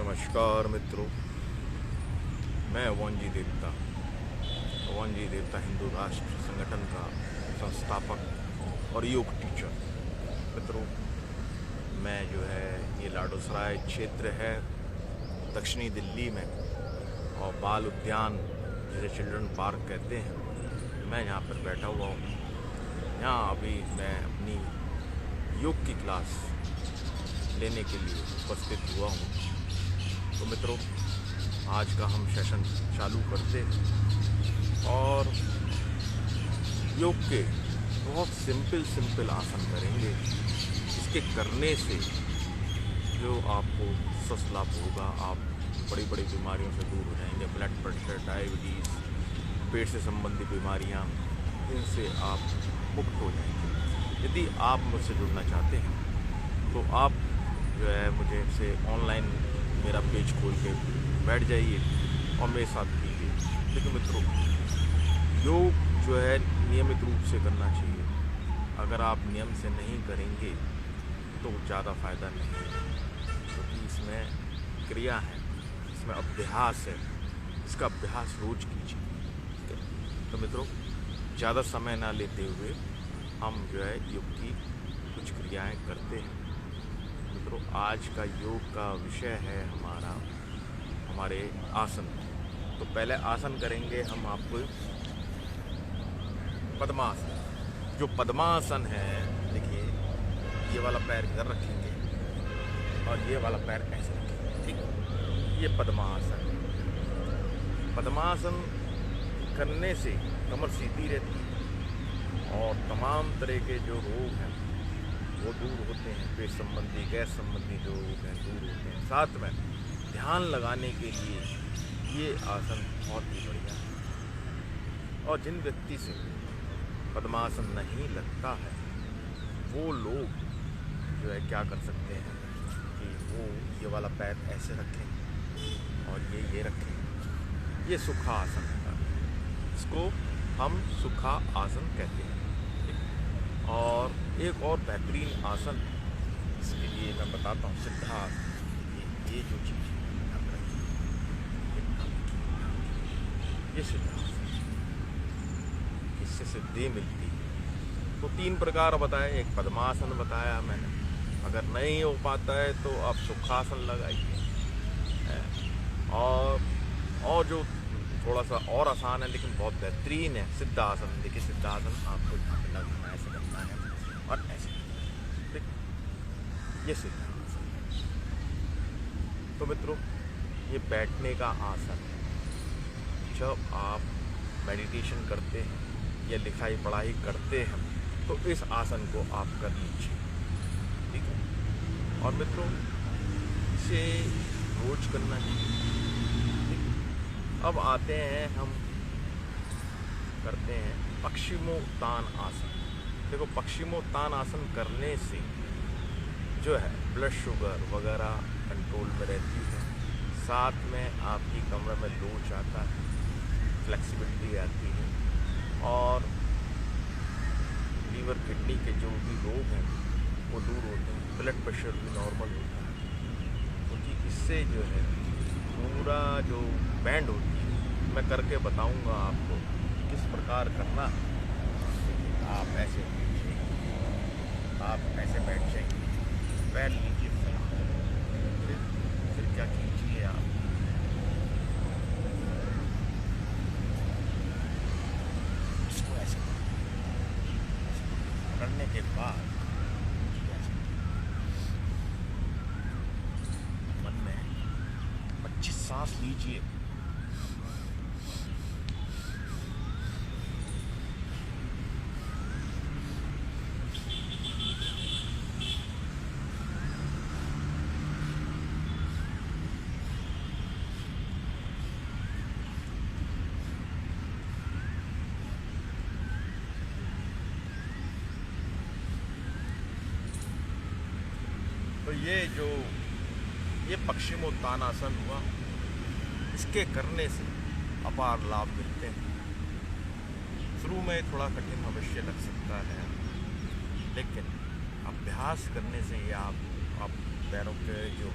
नमस्कार मित्रों, मैं अवनजी देवता हिंदू राष्ट्र संगठन का संस्थापक और योग टीचर। मित्रों, मैं जो है ये लाडोसराय क्षेत्र है दक्षिणी दिल्ली में, और बाल उद्यान जिसे चिल्ड्रन पार्क कहते हैं, मैं यहाँ पर बैठा हुआ हूँ। यहाँ अभी मैं अपनी योग की क्लास लेने के लिए उपस्थित हुआ हूँ। तो मित्रों, आज का हम सेशन चालू करते हैं और योग के बहुत सिंपल आसन करेंगे। इसके करने से जो आपको स्वस्थ लाभ होगा, आप बड़ी बीमारियों से दूर हो जाएंगे। ब्लड प्रेशर, डायबिटीज़, पेट से संबंधित बीमारियां, इनसे आप मुक्त हो जाएंगे। यदि आप मुझसे जुड़ना चाहते हैं तो आप जो है मुझे से ऑनलाइन मेरा पेज खोल के बैठ जाइए और मेरे साथ कीजिए। लेकिन मित्रों, योग जो है नियमित रूप से करना चाहिए। अगर आप नियम से नहीं करेंगे तो ज़्यादा फ़ायदा नहीं है, क्योंकि इसमें क्रिया है, इसमें अभ्यास है। इसका अभ्यास रोज कीजिए। तो मित्रों, ज़्यादा समय ना लेते हुए हम जो है योग की कुछ क्रियाएं करते हैं। मित्रों, आज का योग का विषय है हमारे आसन। तो पहले आसन करेंगे हम आपको पद्मासन। जो पद्मासन है, देखिए, ये वाला पैर इधर रखेंगे और ये वाला पैर ऐसे रखेंगे, ठीक। ये पद्मासन। पद्मासन करने से कमर सीधी रहती है और तमाम तरह के जो रोग हैं वो दूर होते हैं। पेट संबंधी, गैस संबंधी जो रोग हैं दूर होते हैं। साथ में ध्यान लगाने के लिए ये आसन बहुत ही बढ़िया है। और जिन व्यक्ति से पद्मासन नहीं लगता है, वो लोग जो है क्या कर सकते हैं कि वो ये वाला पैर ऐसे रखें और ये रखें। ये सुखासन होता है, इसको हम सुखा आसन कहते हैं। और एक और बेहतरीन आसन इसके लिए मैं बताता हूँ, सिद्धासन। ये जो चीज़ ये सिद्धासन, इससे सिद्धि मिलती है। तो 3 प्रकार बताए। एक पद्मासन बताया मैंने। अगर नहीं हो पाता है तो आप सुखासन लगाइए। और जो थोड़ा सा और आसान है लेकिन बहुत बेहतरीन है, सिद्धासन। देखिए, सिद्धासन आपको लगना ऐसे करना है और ऐसे, ठीक। ये सिद्धासन। तो मित्रों, ये बैठने का आसन है। जब आप मेडिटेशन करते हैं या लिखाई पढ़ाई करते हैं तो इस आसन को आप कर लीजिए, ठीक है। और मित्रों, इसे रोज करना चाहिए। अब आते हैं, हम करते हैं पश्चिमोत्तान आसन। देखो, पश्चिमोत्तान आसन करने से जो है ब्लड शुगर वगैरह कंट्रोल में रहती है। साथ में आपकी कमर में लोच आता है, फ्लेक्सिबिलिटी आती है, और लीवर किडनी के जो भी रोग हैं वो दूर होते हैं। ब्लड प्रेशर भी नॉर्मल होता है, क्योंकि इससे जो है पूरा जो बैंड होती है, मैं करके बताऊंगा आपको किस प्रकार करना है। आप ऐसे बैठ जाएंगे, पैर लीजिए, फिर क्या कीजिए, आप इसको ऐसे करने के बाद मन में 25 सांस लीजिए। तो ये पश्चिमोत्तान आसन हुआ। इसके करने से अपार लाभ मिलते हैं। शुरू में थोड़ा कठिन अवश्य लग सकता है, लेकिन अभ्यास करने से ये आप पैरों के जो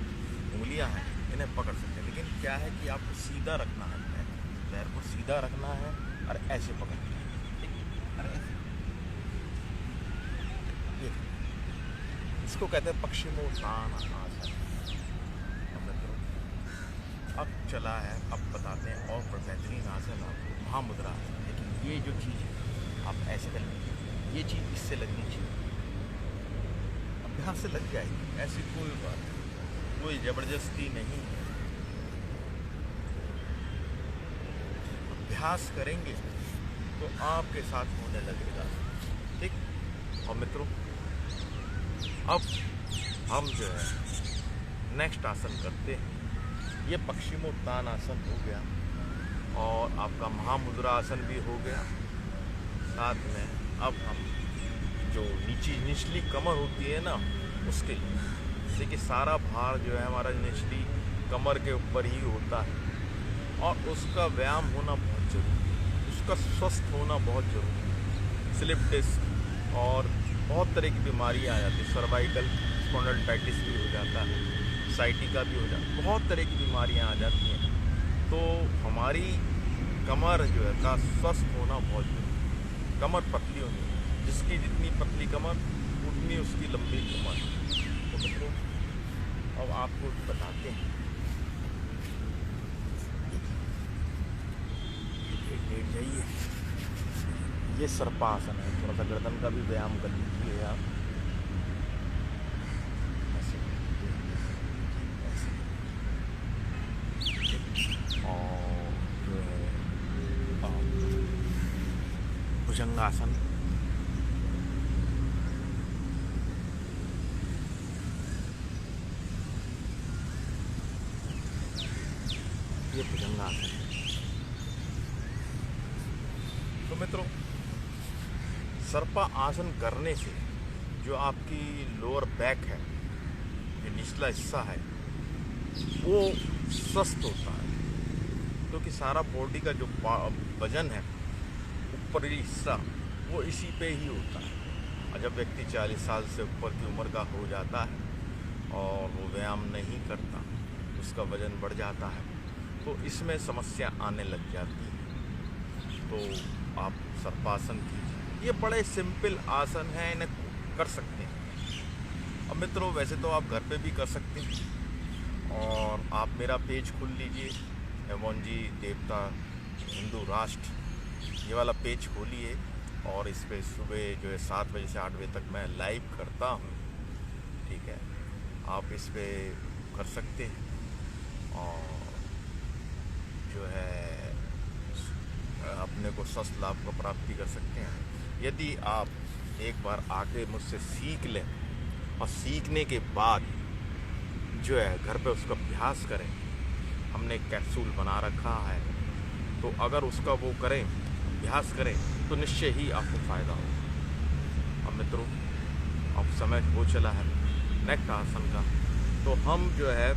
उंगलियां हैं इन्हें पकड़ सकते हैं। लेकिन क्या है कि आपको सीधा रखना है, पैर को सीधा रखना है और ऐसे पकड़ना है, ठीक, और ऐसे। ये इसको कहते हैं पश्चिमोत्तानासन। अब चला है, अब बताते हैं और बेहतरीन आसन आपको, महामुद्रा आसन। लेकिन ये जो चीज़ है आप ऐसे कर लीजिए, ये चीज़ इससे लगनी चाहिए, अभ्यास से लग जाएगी, ऐसी कोई बात नहीं, कोई ज़बरदस्ती नहीं है। अभ्यास करेंगे तो आपके साथ होने लगेगा, ठीक। और मित्रों, अब हम जो है नेक्स्ट आसन करते हैं। ये पश्चिमोत्तानासन हो गया और आपका महामुद्रा आसन भी हो गया। साथ में अब हम जो निचली कमर होती है ना, उसके लिए, देखिए सारा भार जो है हमारा निचली कमर के ऊपर ही होता है और उसका व्यायाम होना बहुत ज़रूरी है, उसका स्वस्थ होना बहुत ज़रूरी है। स्लिप डिस्क और बहुत तरह की बीमारियाँ आ जाती है, सर्वाइकल स्पॉन्डिलोलिटिस भी हो जाता है, साइटिका भी हो जाता है, बहुत तरह की बीमारियाँ आ जाती हैं। तो हमारी कमर जो है का स्वस्थ होना बहुत जरूरी है। कमर पतली होनी है, जिसकी जितनी पतली कमर उतनी उसकी लंबी कमर। तो मित्रों, अब आपको बताते हैं, लेट जाइए, ये सर्पासन है। थोड़ा सा गर्दन का भी व्यायाम कर लीजिए आप, और जो है भुजंगासन। ये भुजंगासन है। तो मित्रों, सर्पा आसन करने से जो आपकी लोअर बैक है, जो निचला हिस्सा है, वो स्वस्थ होता है, क्योंकि सारा बॉडी का जो वजन है, ऊपरी हिस्सा, वो इसी पे ही होता है। और जब व्यक्ति 40 साल से ऊपर की उम्र का हो जाता है और वो व्यायाम नहीं करता, उसका वजन बढ़ जाता है, तो इसमें समस्या आने लग जाती है। तो आप सर्पासन कीजिए, ये बड़े सिंपल आसन हैं, इन्हें कर सकते हैं। अब मित्रों, वैसे तो आप घर पे भी कर सकते हैं, और आप मेरा पेज खोल लीजिए, एमोनजी देवता हिंदू राष्ट्र, ये वाला पेज खोलिए, और इस पे सुबह जो है 7 बजे से 8 बजे तक मैं लाइव करता हूँ, ठीक है। आप इस पे कर सकते हैं और जो है अपने को स्वस्थ लाभ को प्राप्ति कर सकते हैं। यदि आप एक बार आके मुझसे सीख लें और सीखने के बाद जो है घर पे उसका अभ्यास करें, हमने एक कैप्सूल बना रखा है, तो अगर उसका वो करें, अभ्यास करें, तो निश्चय ही आपको फ़ायदा होगा। अब मित्रों, अब समय हो चला है नेक्स्ट आसन का, तो हम जो है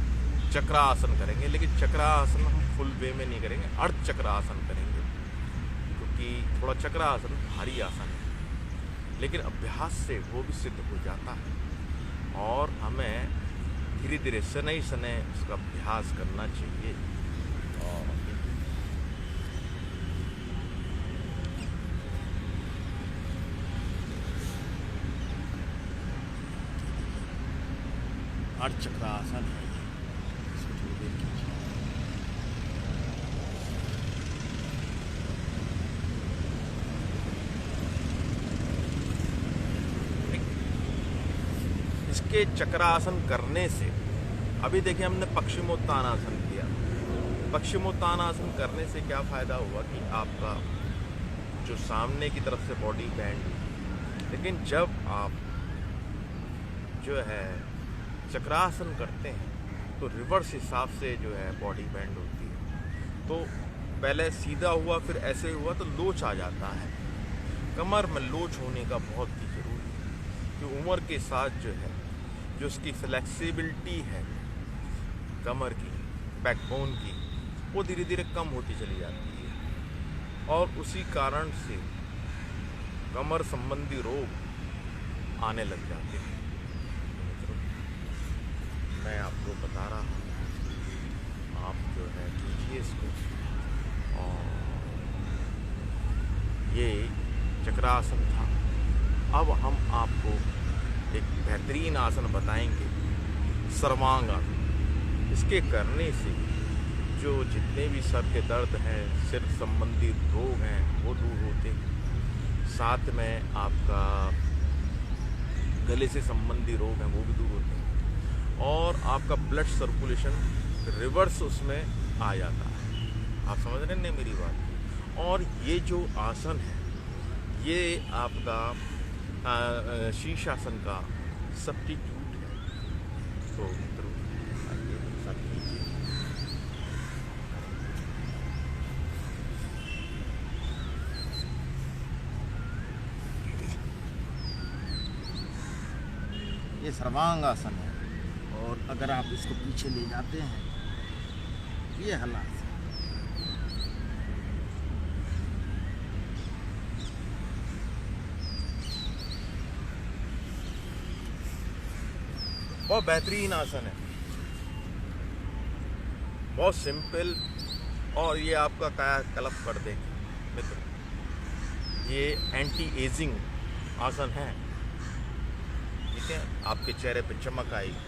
चक्रासन करेंगे, लेकिन चक्रासन हम फुल वे में नहीं करेंगे, अर्ध चक्रासन करेंगे, क्योंकि थोड़ा चक्रासन भारी आसन है, लेकिन अभ्यास से वो भी सिद्ध हो जाता है और हमें धीरे धीरे शनै शनै उसका अभ्यास करना चाहिए। और अर्ध चक्रासन है, इसको थोड़ी देर कीजिए। इसके चक्रासन करने से, अभी देखिए हमने पश्चिमोत्तानासन किया, पश्चिमोत्तानासन करने से क्या फ़ायदा हुआ कि आपका जो सामने की तरफ से बॉडी बैंड हुई, लेकिन जब आप जो है चक्रासन करते हैं तो रिवर्स हिसाब से जो है बॉडी बैंड होती है। तो पहले सीधा हुआ, फिर ऐसे हुआ, तो लोच आ जाता है। कमर में लोच होने का बहुत ही ज़रूरी है, कि उम्र के साथ जो है, जो उसकी फ्लेक्सिबिलिटी है कमर की, बैकबोन की, वो धीरे धीरे कम होती चली जाती है, और उसी कारण से कमर संबंधी रोग आने लग जाते हैं। मैं आपको बता रहा हूँ वज्रासन था। अब हम आपको एक बेहतरीन आसन बताएंगे, सर्वांग आसन। इसके करने से जो जितने भी सर के दर्द हैं, सिर संबंधी रोग हैं, वो दूर होते हैं। साथ में आपका गले से संबंधी रोग हैं, वो भी दूर होते हैं। और आपका ब्लड सर्कुलेशन रिवर्स उसमें आ जाता है। आप समझ रहे हैं मेरी बात? और ये जो आसन है, ये आपका शीर्षासन का सब्स्टिट्यूट है। तो मित्रों, आइए सब कीजिए। ये सर्वांग आसन है, और अगर आप इसको पीछे ले जाते हैं, ये हलासन। बहुत बेहतरीन आसन है, बहुत सिंपल, और ये आपका कायाकल्प कर देगा मित्र। ये एंटी एजिंग आसन है, ठीक है। आपके चेहरे पे चमक आएगी,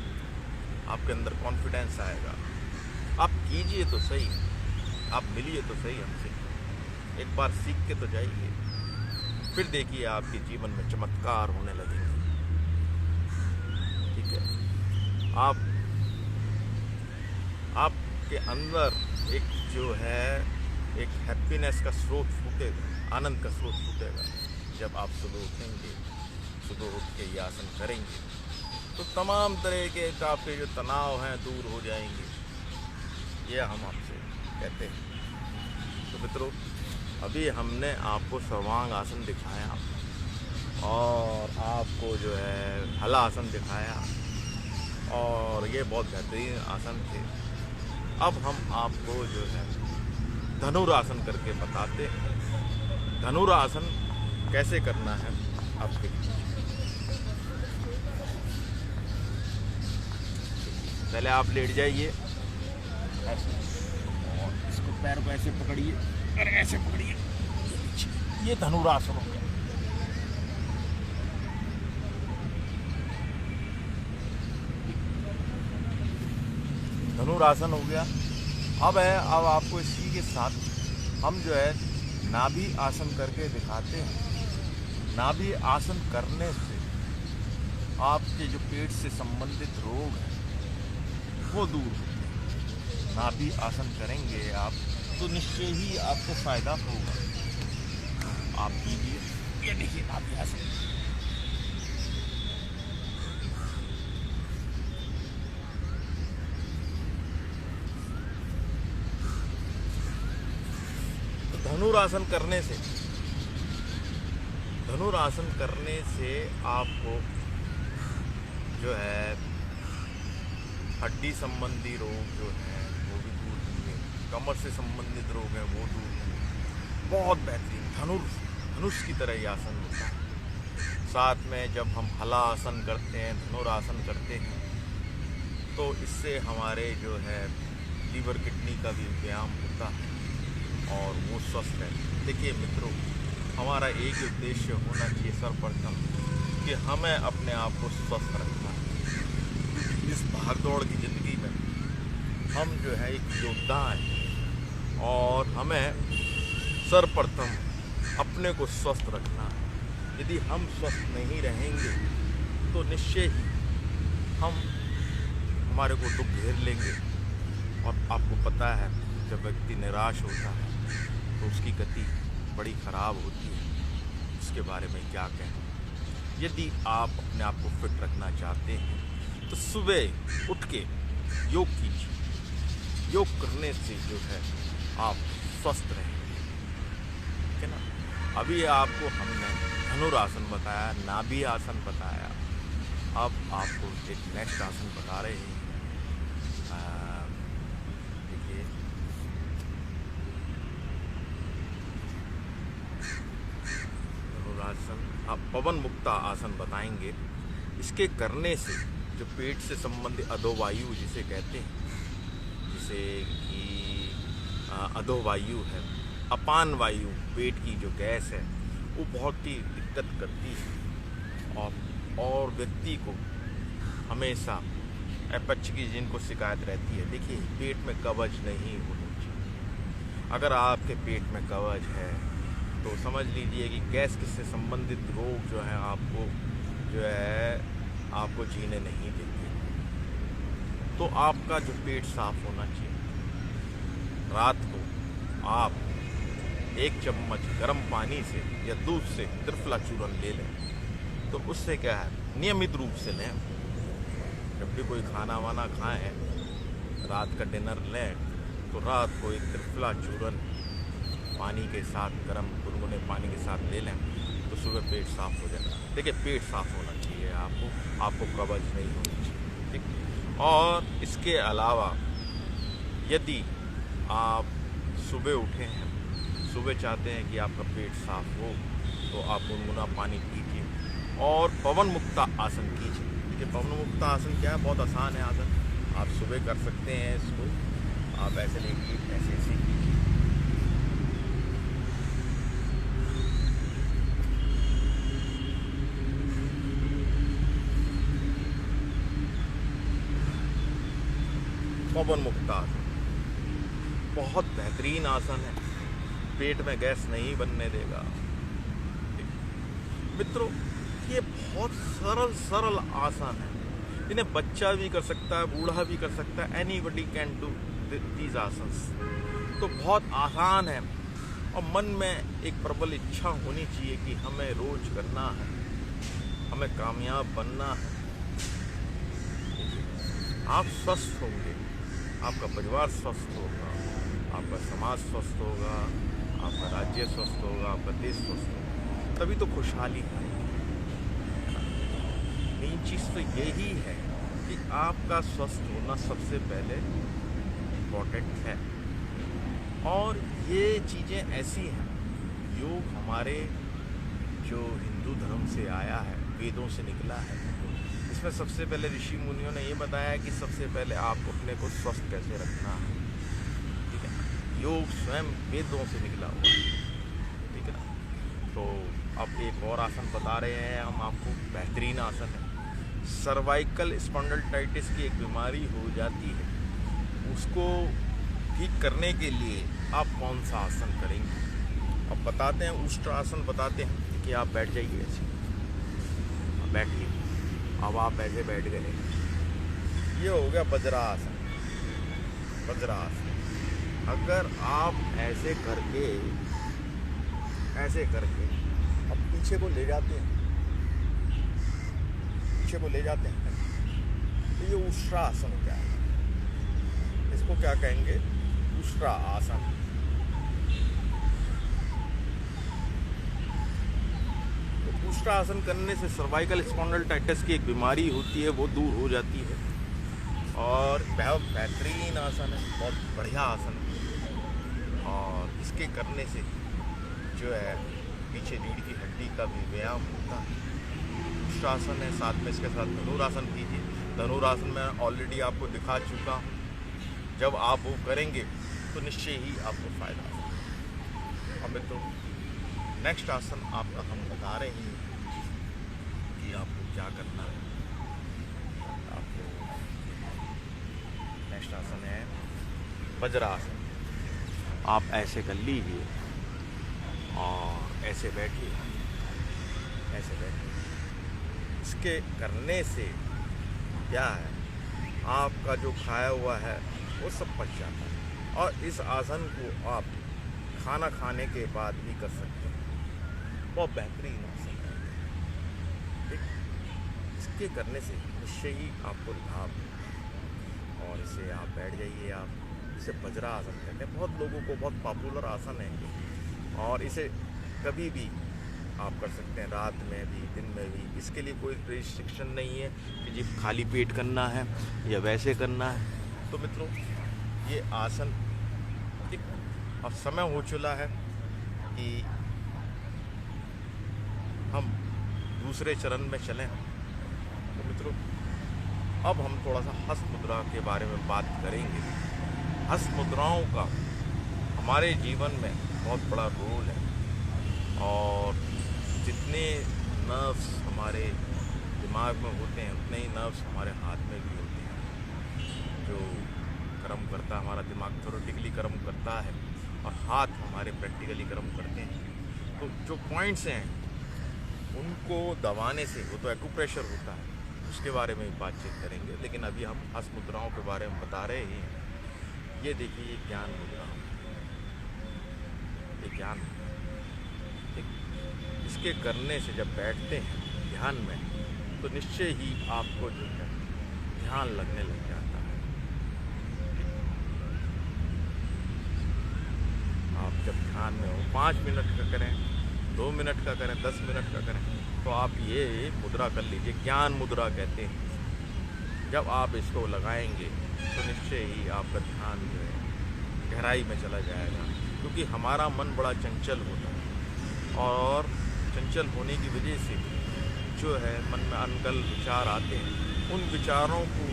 आपके अंदर कॉन्फिडेंस आएगा। आप कीजिए तो सही, आप मिलिए तो सही हमसे, एक बार सीख के तो जाइए, फिर देखिए आपके जीवन में चमत्कार होने लगेंगे, ठीक है। आपके अंदर एक जो है एक हैप्पीनेस का स्रोत फूटेगा, आनंद का स्रोत फूटेगा जब आप सुबह उठेंगे। सुबह उठ के ये आसन करेंगे तो तमाम तरह के आपके जो तनाव हैं दूर हो जाएंगे, ये हम आपसे कहते हैं। तो मित्रों, अभी हमने आपको सर्वांग आसन दिखाया और आपको जो है हलासन दिखाया, और ये बहुत बेहतरीन आसन थे। अब हम आपको जो है धनुरासन करके बताते हैं। धनुरासन कैसे करना है आपके। पहले आप लेट जाइए ऐसे, और इसको पैर को ऐसे पकड़िए और ऐसे पकड़िए, ये धनुरासन हो गया। धनुरासन हो गया। अब आपको इसी के साथ हम जो है नाभि आसन करके दिखाते हैं। नाभि आसन करने से आपके जो पेट से संबंधित रोग हैं वो दूर होते हैं। नाभि आसन करेंगे आप तो निश्चय ही आपको फायदा होगा। आप कीजिए, ये देखिए नाभि आसन। धनुरासन करने से आपको जो है हड्डी संबंधी रोग जो है वो भी दूर होंगे, कमर से संबंधित रोग हैं वो दूर होंगे। बहुत बेहतरीन धनुष की तरह ये आसन होता है। साथ में जब हम हला आसन करते हैं, धनुरासन करते हैं, तो इससे हमारे जो है लीवर किडनी का भी व्यायाम होता है और वो स्वस्थ है। देखिए मित्रों, हमारा एक उद्देश्य होना चाहिए सर्वप्रथम कि हमें अपने आप को स्वस्थ रखना है। इस भागदौड़ की ज़िंदगी में हम जो है एक योद्धा हैं और हमें सर्वप्रथम अपने को स्वस्थ रखना है। यदि हम स्वस्थ नहीं रहेंगे तो निश्चय ही हमारे को दुख घेर लेंगे। और आपको पता है, जब व्यक्ति निराश होता है तो उसकी गति बड़ी ख़राब होती है। उसके बारे में क्या कहें। यदि आप अपने आप को फिट रखना चाहते हैं तो सुबह उठ के योग कीजिए। योग करने से जो है आप स्वस्थ रहेंगे, ठीक है ना। अभी आपको हमने धनुरासन बताया, नाभि आसन बताया, अब आपको एक नेक्स्ट आसन बता रहे हैं। देखिए, धनुरासन, आप पवन मुक्ता आसन बताएंगे। इसके करने से जो पेट से संबंधित अधोवायु जिसे कहते हैं, जिसे कि अधोवायु है, अपान वायु, पेट की जो गैस है, वो बहुत ही दिक्कत करती है और व्यक्ति को हमेशा अपच की जिनको शिकायत रहती है, देखिए पेट में कब्ज नहीं होनी चाहिए। अगर आपके पेट में कब्ज है तो समझ लीजिए कि गैस से संबंधित रोग जो है आपको जीने नहीं देते। तो आपका जो पेट साफ होना चाहिए। रात को आप 1 चम्मच गर्म पानी से या दूध से त्रिफला चूर्ण ले लें, तो उससे क्या है, नियमित रूप से लें। जब भी कोई खाना वाना खाएं, रात का डिनर लें, तो रात को एक त्रिफला चूर्ण पानी के साथ, गर्म गुनगुने पानी के साथ ले लें, तो सुबह पेट साफ हो जाएगा। देखिए पेट साफ होना चाहिए आपको कब्ज नहीं होनी चाहिए, ठीक। और इसके अलावा यदि आप सुबह उठे हैं, सुबह चाहते हैं कि आपका पेट साफ हो, तो आप गुनगुना पानी पीजिए और पवन मुक्ता आसन कीजिए। देखिए पवन मुक्ता आसन क्या है, बहुत आसान है आसन, आप सुबह कर सकते हैं इसको। आप ऐसे लेके ऐसे कीजिए। पवन मुक्ता आसन बहुत बेहतरीन आसन है, पेट में गैस नहीं बनने देगा। मित्रों, ये बहुत सरल आसन है, इन्हें बच्चा भी कर सकता है, बूढ़ा भी कर सकता है। Anybody can do these asanas. तो बहुत आसान है और मन में एक प्रबल इच्छा होनी चाहिए कि हमें रोज करना है, हमें कामयाब बनना है। आप स्वस्थ होंगे, आपका परिवार स्वस्थ होगा, आपका समाज स्वस्थ होगा, आपका राज्य स्वस्थ होगा, आपका देश स्वस्थ होगा, तभी तो खुशहाली है। मेन चीज़ तो यही है कि आपका स्वस्थ होना सबसे पहले इम्पोर्टेंट है। और ये चीज़ें ऐसी हैं, योग हमारे जो हिंदू धर्म से आया है, वेदों से निकला है, इसमें सबसे पहले ऋषि मुनियों ने ये बताया कि सबसे पहले आपको अपने को स्वस्थ कैसे रखना है, ठीक है। योग स्वयं वेदों से निकला हुआ है, ठीक है ना। तो अब एक और आसन बता रहे हैं हम आपको, बेहतरीन आसन है। सर्वाइकल स्पॉन्डिलोलिटिस की एक बीमारी हो जाती है, उसको ठीक करने के लिए आप कौन सा आसन करेंगे। अब बताते हैं, उष्ट्रासन बताते हैं कि आप बैठ जाइए ऐसे, बैठिए। अब आप ऐसे बैठ गए, ये हो गया वज्रासन। अगर आप ऐसे करके अब पीछे को ले जाते हैं, तो ये उष्ट्रासन हो जाएगा। इसको क्या कहेंगे, उष्ट्रासन। उष्ट्रासन करने से सर्वाइकल स्पॉन्डिलोलिटिस की एक बीमारी होती है, वो दूर हो जाती है। और बहुत बेहतरीन आसन है, बहुत बढ़िया आसन है। और इसके करने से जो है पीछे रीढ़ की हड्डी का भी व्यायाम होता है। उष्ट्रासन है, साथ में इसके साथ धनुरासन कीजिए। धनुरासन में ऑलरेडी आपको दिखा चुका हूँ। जब आप वो करेंगे तो निश्चय ही आपको फायदा होगा। अब तो नेक्स्ट आसन आपका हम बता रहे हैं कि आपको क्या करना है। आपको नेक्स्ट आसन है वज्रासन। आप ऐसे कर लीजिए और ऐसे बैठिए। इसके करने से क्या है, आपका जो खाया हुआ है वो सब पच जाता है। और इस आसन को आप खाना खाने के बाद भी कर सकते हैं, बहुत बेहतरीन आसन है। ठीक, इसके करने से निश्चय ही आपको लाभ है। और इसे आप बैठ जाइए। आप इसे वज्रासन कहते हैं, बहुत लोगों को बहुत पॉपुलर आसन है। और इसे कभी भी आप कर सकते हैं, रात में भी, दिन में भी। इसके लिए कोई रिस्ट्रिक्शन नहीं है कि जी खाली पेट करना है या वैसे करना है। तो मित्रों, ये आसन ठीक। अब समय हो चला है कि हम दूसरे चरण में चलें। तो मित्रों, अब हम थोड़ा सा हस्त मुद्रा के बारे में बात करेंगे। हस्त मुद्राओं का हमारे जीवन में बहुत बड़ा रोल है। और जितने नर्व्स हमारे दिमाग में होते हैं उतने ही नर्व्स हमारे हाथ में भी होते हैं। जो कर्म करता है हमारा दिमाग थ्योरेटिकली कर्म करता है और हाथ हमारे प्रैक्टिकली कर्म करते हैं। तो जो पॉइंट्स हैं उनको दबाने से, वो तो एक्यूप्रेशर होता है, उसके बारे में भी बातचीत करेंगे। लेकिन अभी हम हस्त मुद्राओं के बारे में बता रहे हैं। ये देखिए, ये ज्ञान मुद्रा, ये ज्ञान मुद्रा, ठीक। इसके करने से जब बैठते हैं ध्यान में तो निश्चय ही आपको जो है ध्यान लगने लग जाता है। आप जब ध्यान में हो 5 मिनट का करें, 2 मिनट का करें, 10 मिनट का करें, तो आप ये मुद्रा कर लीजिए, ज्ञान मुद्रा कहते हैं। जब आप इसको लगाएंगे तो निश्चय ही आपका ध्यान जो है गहराई में चला जाएगा। क्योंकि हमारा मन बड़ा चंचल होता है और चंचल होने की वजह से जो है मन में अनगल विचार आते हैं। उन विचारों को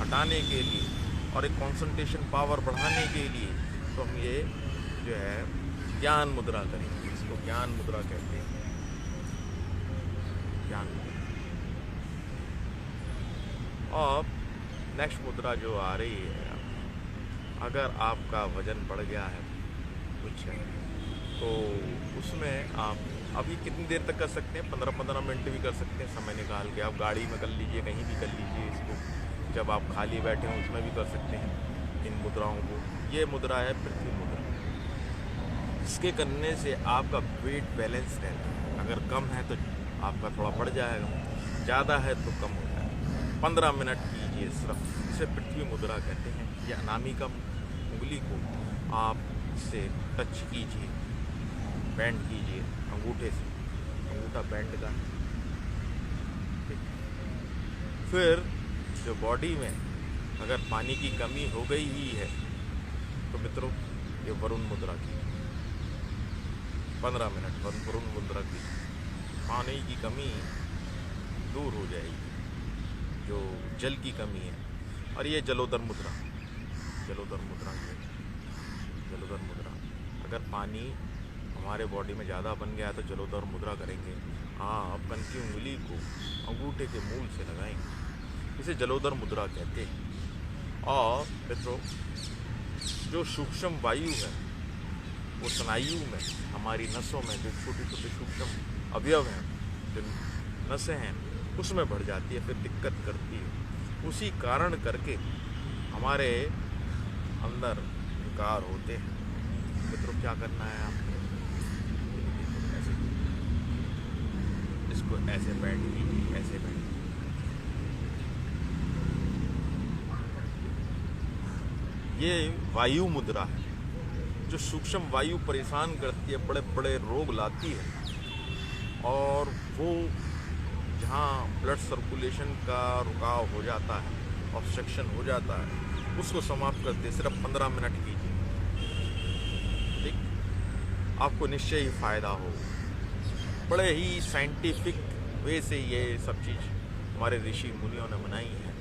हटाने के लिए और एक कंसंट्रेशन पावर बढ़ाने के लिए तो हम ये जो है ज्ञान मुद्रा करेंगे। इसको ज्ञान मुद्रा कहते हैं, ज्ञान मुद्रा। और नेक्स्ट मुद्रा जो आ रही है, अगर आपका वजन बढ़ गया है कुछ है तो उसमें आप अभी कितनी देर तक कर सकते हैं, 15-15 मिनट भी कर सकते हैं समय निकाल के। आप गाड़ी में कर लीजिए, कहीं भी कर लीजिए इसको। जब आप खाली बैठे हों उसमें भी कर सकते हैं इन मुद्राओं को। ये मुद्रा है पृथ्वी मुद्रा। इसके करने से आपका वेट बैलेंस रहता है। अगर कम है तो आपका थोड़ा बढ़ जाएगा, ज़्यादा है तो कम हो जाएगा। 15 मिनट कीजिए सिर्फ। इसे पृथ्वी मुद्रा कहते हैं। यह अनामिका उंगली को आप से टच कीजिए, बैंड कीजिए अंगूठे से, अंगूठा बैंड का। फिर जो बॉडी में अगर पानी की कमी हो गई ही है तो मित्रों ये वरुण मुद्रा की 15 मिनट वरुण मुद्रा की, पानी की कमी दूर हो जाएगी, जो जल की कमी है। और ये जलोदर मुद्रा, जलोदर मुद्रा ये जलोदर मुद्रा। अगर पानी हमारे बॉडी में ज़्यादा बन गया तो जलोदर मुद्रा करेंगे। आप कनकी उंगली को अंगूठे के मूल से लगाएंगे। इसे जलोदर मुद्रा कहते हैं। और मित्रों जो सूक्ष्म वायु है वो स्नायु में, हमारी नसों में जो छोटे छोटे सूक्ष्म अवयव हैं, जो नसें हैं, उसमें बढ़ जाती है, फिर दिक्कत करती है। उसी कारण करके हमारे अंदर विकार होते हैं। मित्रों क्या करना है आपको, इसको ऐसे बैंड कीजिए, ऐसे बैंड। ये वायु मुद्रा है। जो सूक्ष्म वायु परेशान करती है, बड़े बड़े रोग लाती है, और वो जहाँ ब्लड सर्कुलेशन का रुकाव हो जाता है, ऑब्स्ट्रक्शन हो जाता है, उसको समाप्त करते सिर्फ 15 मिनट कीजिए। ठीक, आपको निश्चय ही फायदा हो। बड़े ही साइंटिफिक वे से ये सब चीज़ हमारे ऋषि मुनियों ने बनाई है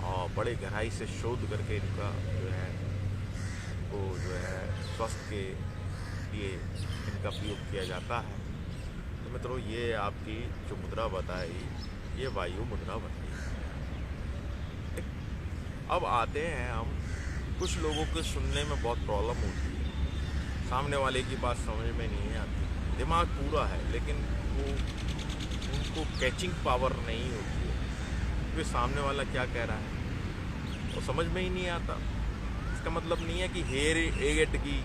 और बड़े गहराई से शोध करके इनका जो है वो जो है स्वास्थ्य के लिए इनका प्रयोग किया जाता है। तो मित्रों ये आपकी जो मुद्रा बताई, ये वायु मुद्रा बताई। अब आते हैं हम, कुछ लोगों के सुनने में बहुत प्रॉब्लम होती है, सामने वाले की बात समझ में नहीं आती, दिमाग पूरा है लेकिन वो उनको कैचिंग पावर नहीं होती है। वे सामने वाला क्या कह रहा है वो समझ में ही नहीं आता। इसका मतलब नहीं है कि हेयर एड की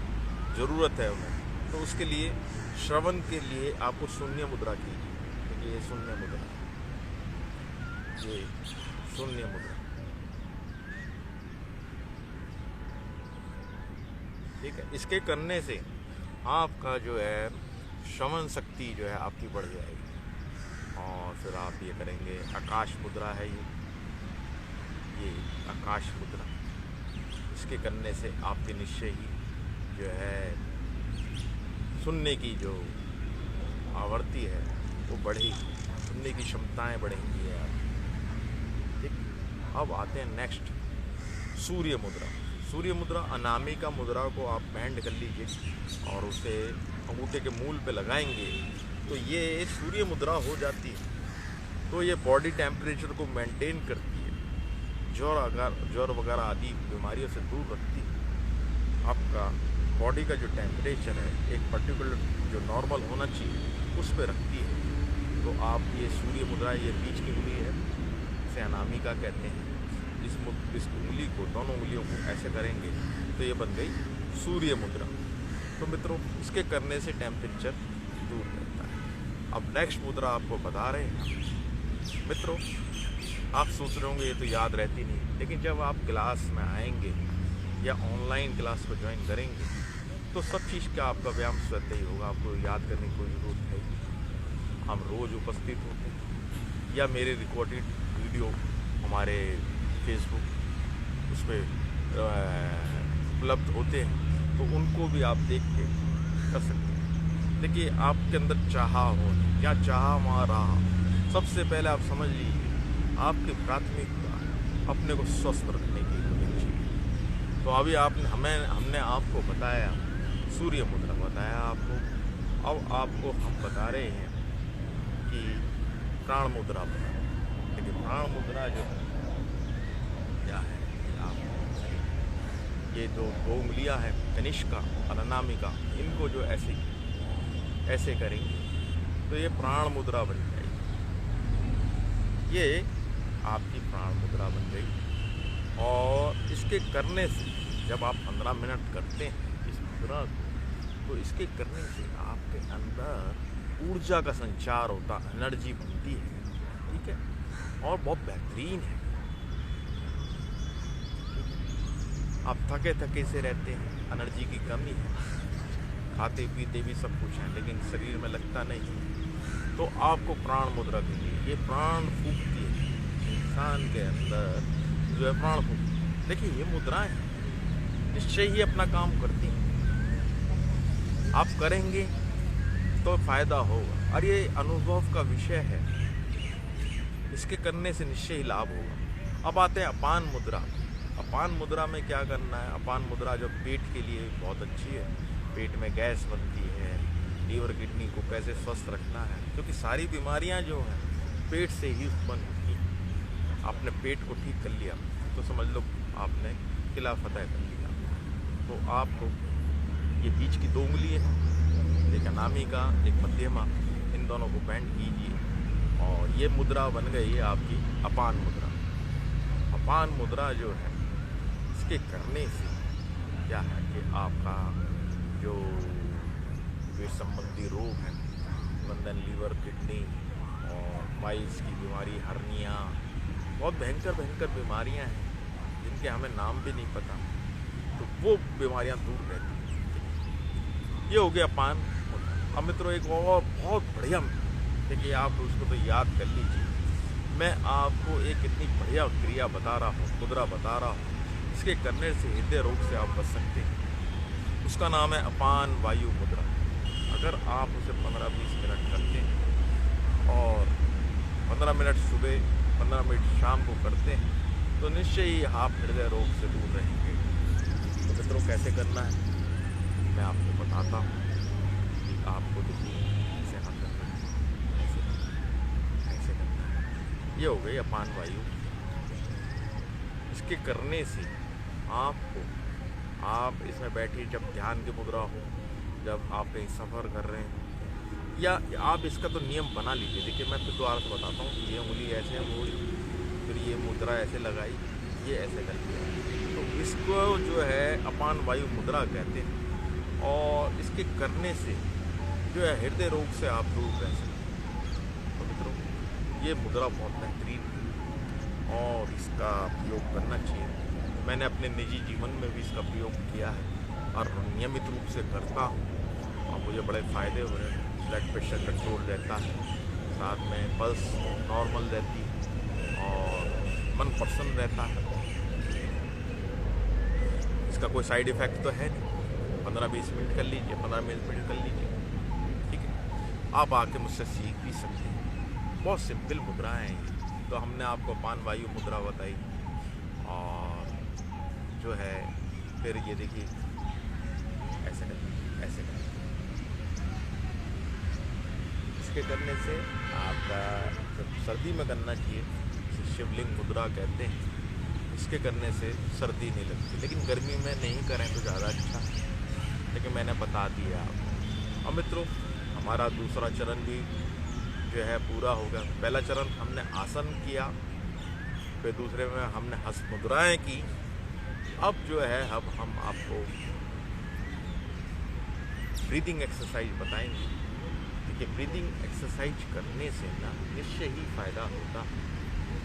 ज़रूरत है उन्हें, तो उसके लिए श्रवण के लिए आपको शून्य मुद्रा कीजिए। देखिए ये शून्य मुद्रा, ये शून्य मुद्रा, ठीक है। इसके करने से आपका जो है श्रवण शक्ति जो है आपकी बढ़ जाएगी। और फिर आप ये करेंगे, आकाश मुद्रा है ये आकाश मुद्रा। इसके करने से आपके निश्चय ही जो है सुनने की जो आवृत्ति है वो बढ़ेगी, सुनने की क्षमताएं बढ़ेंगी यार। ठीक, अब आते हैं नेक्स्ट, सूर्य मुद्रा। सूर्य मुद्रा, अनामिका मुद्रा को आप बैंड कर लीजिए और उसे अंगूठे के मूल पे लगाएंगे तो ये सूर्य मुद्रा हो जाती है तो ये बॉडी टेम्परेचर को मेंटेन करती है, ज्वर वगैरह आदि बीमारियों से दूर रखती है। आपका बॉडी का जो टेम्परेचर है एक पर्टिकुलर जो नॉर्मल होना चाहिए उस पर रखती है। तो आप ये सूर्य मुद्रा, ये बीच की उंगली है, इसे अनामिका कहते हैं। इस उंगली को, दोनों उंगलियों को ऐसे करेंगे तो ये बन गई सूर्य मुद्रा। तो मित्रों, इसके करने से टेम्परेचर दूर रहता है। अब नेक्स्ट मुद्रा आपको बता रहे हैं मित्रों। आप सोच रहे होंगे ये तो याद रहती नहीं, लेकिन जब आप क्लास में आएंगे या ऑनलाइन क्लास को ज्वाइन करेंगे तो सब चीज़ का आपका व्यायाम स्वतः ही होगा, आपको याद करने की कोई ज़रूरत नहीं। हम रोज़ उपस्थित होते हैं या मेरे रिकॉर्डेड वीडियो हमारे फेसबुक उस पर उपलब्ध होते हैं, तो उनको भी आप देख के कर सकते हैं। देखिए, आपके अंदर चाह हो या चाह वहाँ रहा, सबसे पहले आप समझ लीजिए आपकी प्राथमिकता अपने को स्वस्थ रखने की होनी चाहिए। तो अभी हमने आपको बताया, सूर्य मुद्रा बताया आपको। अब आपको हम बता रहे हैं कि प्राण मुद्रा बता रहे हैं। लेकिन प्राण मुद्रा जो है क्या है, ये जो दो उंगलियां हैं, कनिष्का और अनामिका, इनको जो ऐसे करेंगे तो ये प्राण मुद्रा बन जाएगी। ये आपकी प्राण मुद्रा बन गई। और इसके करने से जब आप 15 मिनट करते हैं इस मुद्रा को, तो इसके करने से आपके अंदर ऊर्जा का संचार होता, एनर्जी बनती है, ठीक है, और बहुत बेहतरीन है। आप थके से रहते हैं, एनर्जी की कमी है, खाते पीते भी सब कुछ है लेकिन शरीर में लगता नहीं, तो आपको प्राण मुद्रा के लिए ये प्राण फूकती है इंसान के अंदर, जो है प्राण फूक। देखिए, ये मुद्राएं निश्चय ही अपना काम करती हैं। आप करेंगे तो फायदा होगा, और ये अनुभव का विषय है, इसके करने से निश्चय ही लाभ होगा। अब आते हैं अपान मुद्रा। अपान मुद्रा में क्या करना है? अपान मुद्रा जो पेट के लिए बहुत अच्छी है, पेट में गैस बनती है, लीवर किडनी को कैसे स्वस्थ रखना है, क्योंकि सारी बीमारियां जो हैं पेट से ही उत्पन्न होती हैं। आपने पेट को ठीक कर लिया तो समझ लो आपने किला फतेह कर लिया। तो आपको ये बीच की दो उंगली है, एक अनामिका एक मध्यमा, इन दोनों को बैंड कीजिए और ये मुद्रा बन गई है आपकी अपान मुद्रा। अपान मुद्रा जो है, इसके करने से क्या है कि आपका जो पेट संबंधी रोग है, बंधन, लीवर, किडनी और पाइल्स की बीमारी, हर्निया, बहुत भयंकर बीमारियां हैं जिनके हमें नाम भी नहीं पता, तो वो बीमारियां दूर रहती हैं। ये हो गया अपान मुद्रा। अब मित्रों, एक और बहुत बढ़िया, देखिए आप उसको तो याद कर लीजिए, मैं आपको एक इतनी बढ़िया क्रिया बता रहा हूँ, मुद्रा बता रहा हूँ, इसके करने से हृदय रोग से आप बच सकते हैं। उसका नाम है अपान वायु मुद्रा। अगर आप उसे 15-20 मिनट करते हैं और 15 मिनट सुबह, 15 मिनट शाम को करते हैं, तो निश्चय ही आप हृदय रोग से दूर रहेंगे। तो मित्रों, कैसे करना है मैं आपको बताता हूँ कि आपको देखिए ऐसे हाथ करना है, ऐसे करना है। ये हो गई अपान वायु। इसके करने से आपको, आप इसमें बैठिए जब ध्यान की मुद्रा हो, जब आप कहीं सफ़र कर रहे हैं, या आप इसका तो नियम बना लीजिए। देखिए, मैं फिर दोबारा से बताता हूँ, ये उंगली ऐसे मोड़ी, फिर ये मुद्रा ऐसे लगाई, ये ऐसे कर लिया, तो इसको जो है अपान वायु मुद्रा कहते हैं। और इसके करने से जो है हृदय रोग से आप दूर रह सकते हैं। तो मित्रों, ये मुद्रा बहुत बेहतरीन है और इसका प्रयोग करना चाहिए। मैंने अपने निजी जीवन में भी इसका प्रयोग किया है और नियमित रूप से करता हूँ और मुझे बड़े फ़ायदे हो रहे हैं। ब्लड प्रेशर कंट्रोल रहता है, साथ में पल्स नॉर्मल रहती है और मन प्रसन्न रहता है। इसका कोई साइड इफ़ेक्ट तो है नहीं। 15-20 मिनट कर लीजिए, 15 मिनट कर लीजिए, ठीक है। आप आके मुझसे सीख भी सकते हैं। बहुत सिंपल मुद्राएं हैं ये। तो हमने आपको अपान वायु मुद्रा बताई और जो है फिर ये देखिए ऐसे कर, ऐसे कर, इसके करने से आपका सर्दी में करना चाहिए, इसे शिवलिंग मुद्रा कहते हैं। इसके करने से सर्दी नहीं लगती, लेकिन गर्मी में नहीं करें तो ज़्यादा अच्छा, लेकिन मैंने बता दिया आपको। और मित्रों, हमारा दूसरा चरण भी जो है पूरा होगा। पहला चरण हमने आसन किया, फिर दूसरे में हमने हस्त मुद्राएँ की। अब जो है अब हम आपको ब्रीदिंग एक्सरसाइज बताएंगे। देखिए, ब्रीदिंग एक्सरसाइज करने से ना निश्चय ही फ़ायदा होता है।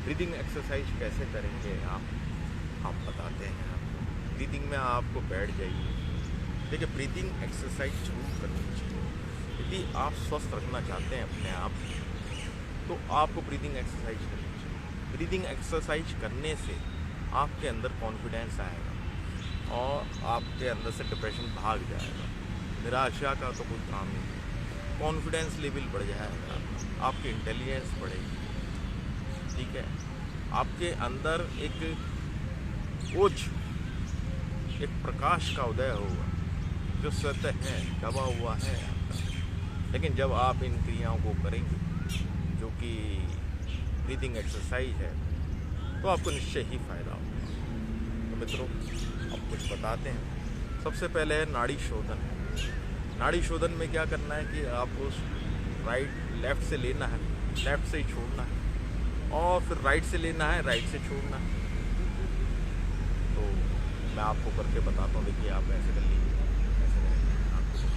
ब्रीदिंग एक्सरसाइज कैसे करेंगे आप बताते हैं आपको। ब्रीदिंग में आपको बैठ जाइए। देखिए, ब्रीदिंग एक्सरसाइज जरूर करनी चाहिए। यदि आप स्वस्थ रखना चाहते हैं अपने आप, तो आपको ब्रीदिंग एक्सरसाइज करनी चाहिए। ब्रीदिंग एक्सरसाइज करने से आपके अंदर कॉन्फिडेंस आएगा और आपके अंदर से डिप्रेशन भाग जाएगा। निराशा का तो कोई काम नहीं, कॉन्फिडेंस लेवल बढ़ जाएगा, आपकी इंटेलिजेंस बढ़ेगी। ठीक है, आपके अंदर एक ओज, एक प्रकाश का उदय होगा जो स्वतः है, दबा हुआ है आपका। लेकिन जब आप इन क्रियाओं को करेंगे, जो कि ब्रीदिंग एक्सरसाइज है, तो आपको निश्चय ही फायदा होगा। तो मित्रों, अब कुछ बताते हैं। सबसे पहले है नाड़ी शोधन। नाड़ी शोधन में क्या करना है कि आपको लेफ़्ट से लेना है, लेफ़्ट से ही छोड़ना है, और फिर राइट से लेना है, राइट से छोड़ना है। तो मैं आपको करके बताता हूँ। देखिए, आप ऐसे कर लीजिए, ऐसे करेंगे आपको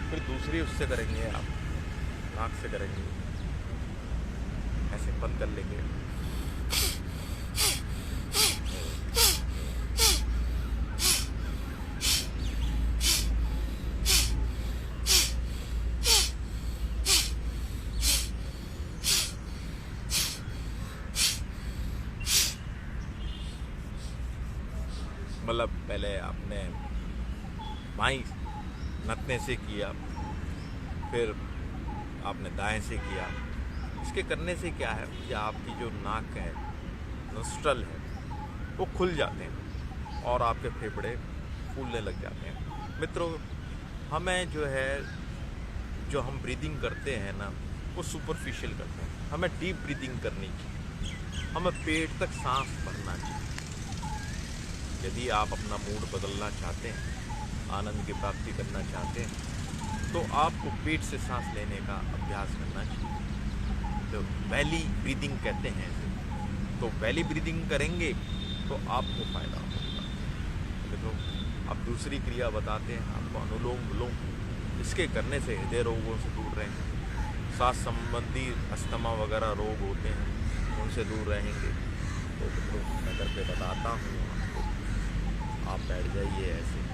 फिर दूसरी उससे करेंगे, आप नाक से करेंगे, ऐसे बंद कर लेंगे। मतलब पहले आपने बाईं नथने से किया, फिर आपने दाएं से किया। इसके करने से क्या है कि आपकी जो नाक है, नोस्ट्रल है, वो खुल जाते हैं और आपके फेफड़े फूलने लग जाते हैं। मित्रों, हमें जो है, जो हम ब्रीदिंग करते हैं ना, वो सुपरफिशियल करते हैं। हमें डीप ब्रीदिंग करनी चाहिए, हमें पेट तक सांस भरना चाहिए। यदि आप अपना मूड बदलना चाहते हैं, आनंद की प्राप्ति करना चाहते हैं, तो आपको पेट से सांस लेने का अभ्यास करना चाहिए। तो वैली ब्रीदिंग कहते हैं इसे। तो वैली ब्रीदिंग करेंगे तो आपको फ़ायदा होगा। देखो, अब दूसरी क्रिया बताते हैं आपको, अनुलोम विलोम। इसके करने से हृदय रोगों से दूर रहेंगे, सांस संबंधी अस्थमा वगैरह रोग होते हैं, उनसे दूर रहेंगे। तो मैं करके बताता हूँ आपको, आप बैठ जाइए ऐसे।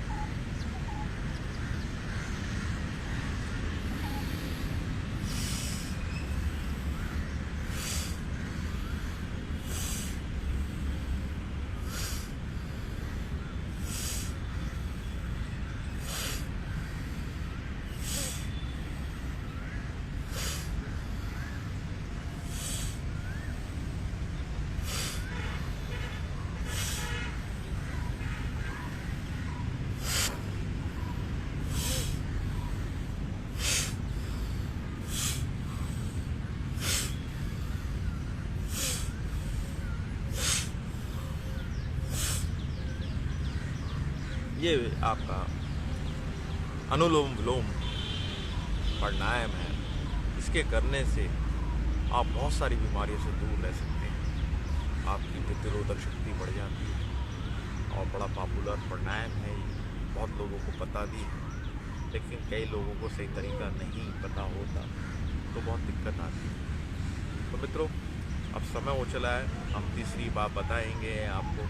ये आपका अनुलोम विलोम प्राणायाम है। इसके करने से आप बहुत सारी बीमारियों से दूर रह सकते हैं। आपकी प्रतिरोधक शक्ति बढ़ जाती है और बड़ा पॉपुलर प्राणायाम है ये, बहुत लोगों को पता भी है, लेकिन कई लोगों को सही तरीका नहीं पता होता, तो बहुत दिक्कत आती है। तो मित्रों, अब समय हो चला है, हम तीसरी बात बताएंगे आपको।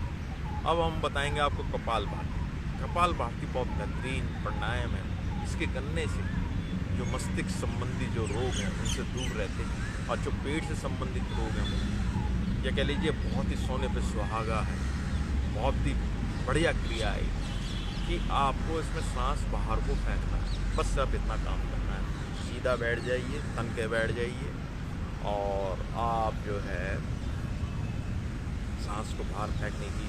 अब हम बताएंगे आपको कपालभाति। कपालभाति बहुत बेहतरीन प्राणायाम है। इसके करने से जो मस्तिष्क संबंधी जो रोग हैं उनसे दूर रहते हैं, और जो पेट से संबंधित रोग हैं या कह लीजिए बहुत ही सोने पे सुहागा है, बहुत ही बढ़िया क्रिया है कि आपको इसमें सांस बाहर को फेंकना है, बस सिर्फ इतना काम करना है। सीधा बैठ जाइए, तन के बैठ जाइए और आप जो है सांस को बाहर फेंकने की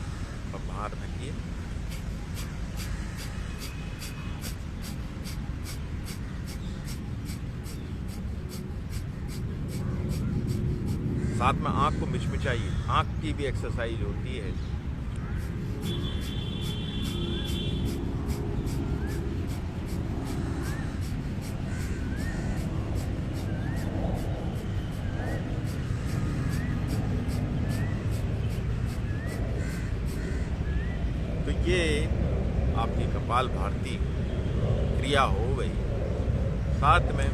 और बाहर फेंकिए। साथ में आँख को मिचमिचाइए, आँख की भी एक्सरसाइज होती है। तो ये आपकी कपाल भारती क्रिया हो गई। साथ में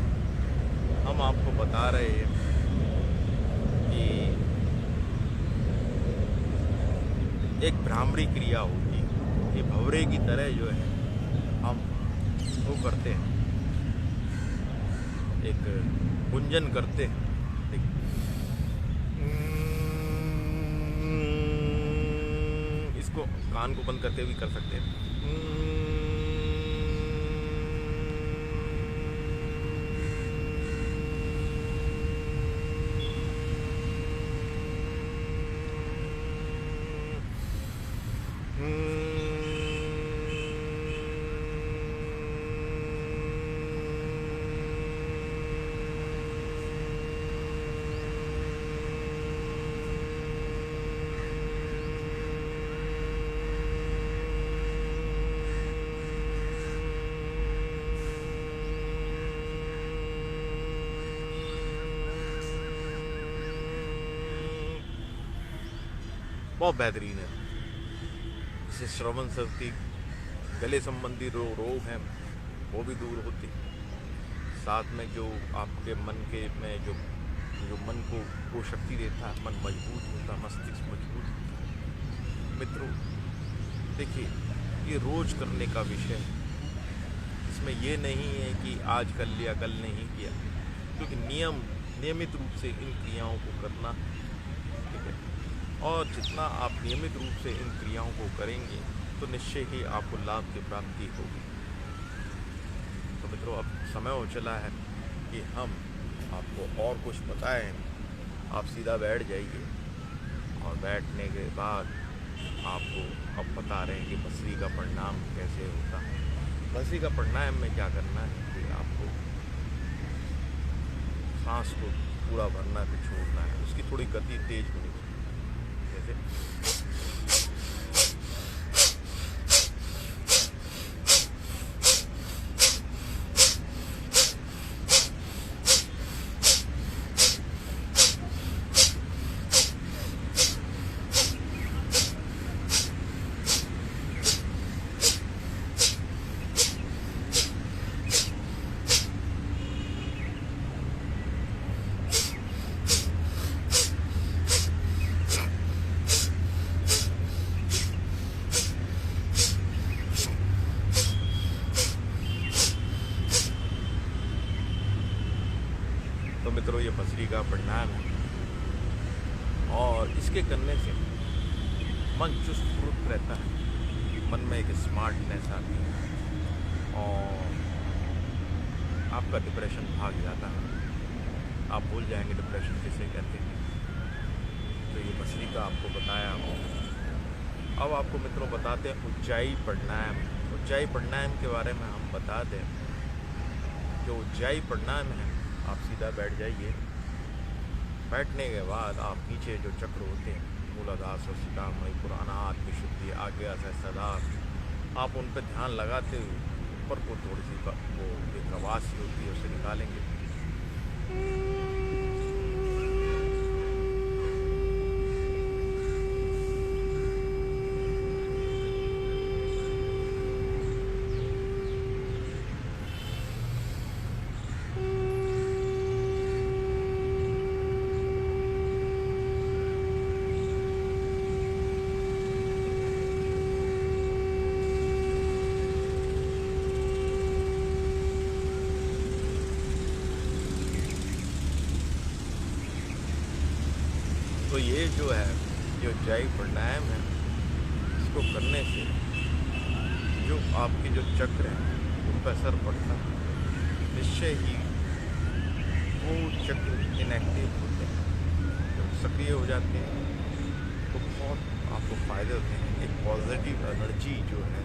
हम आपको बता रहे हैं कि एक भ्रामरी क्रिया होती है, ये भंवरे की तरह जो है हम वो करते हैं, एक गुंजन करते हैं। इसको कान को बंद करके भी कर सकते हैं। बहुत बेहतरीन है। इससे श्रवण शक्ति, गले संबंधी रोग हैं वो भी दूर होते। साथ में जो आपके मन के में जो मन को शक्ति देता है, मन मजबूत होता है, मस्तिष्क मजबूत होता है। मित्रों देखिए, ये रोज करने का विषय है। इसमें ये नहीं है कि आज कर लिया कल नहीं किया, क्योंकि नियमित रूप से इन क्रियाओं को करना, ठीक है। और जितना आप नियमित रूप से इन क्रियाओं को करेंगे तो निश्चय ही आपको लाभ की प्राप्ति होगी। तो मित्रों, अब समय हो चला है कि हम आपको और कुछ बताएं। आप सीधा बैठ जाइए और बैठने के बाद आपको अब बता रहे हैं कि भस्त्री का परिणाम कैसे होता है। भस्त्री का परिणाम में क्या करना है कि आपको सांस को पूरा भरना फिर छोड़ना है, उसकी थोड़ी गति तेज होनी चाहिए। जैसे तो मित्रों, ये भस्त्री का परिणाम है और इसके करने से मन चुस्त फुर्त रहता है, मन में एक स्मार्टनेस आती है और आपका डिप्रेशन भाग जाता है। आप भूल जाएंगे डिप्रेशन किसे कहते हैं। तो ये भस्त्री का आपको बताया। अब आपको मित्रों बताते हैं उज्जाई प्राणायाम। उज्जाई प्राणायाम के बारे में हम बता दें। जो उज्जाई प्राणायाम है, आप सीधा बैठ जाइए। बैठने के बाद आप नीचे जो चक्र होते हैं, मूलाधार, स्वस्तिका, मणिपुर, अनाहत, विशुद्धि, आज्ञा, सहस्त्रधार, आप उन पर ध्यान लगाते हुए ऊपर को थोड़ी सी वो एक आवाज़ सी होती है, उसे निकालेंगे। ये जो है, जो ऊंचाई प्राणायाम है, इसको करने से जो आपके जो चक्र हैं उन पर असर पड़ता है। निश्चय ही वो चक्र इनएक्टिव होते हैं, जब सक्रिय हो जाते हैं तो बहुत आपको फ़ायदे होते हैं। एक पॉजिटिव एनर्जी जो है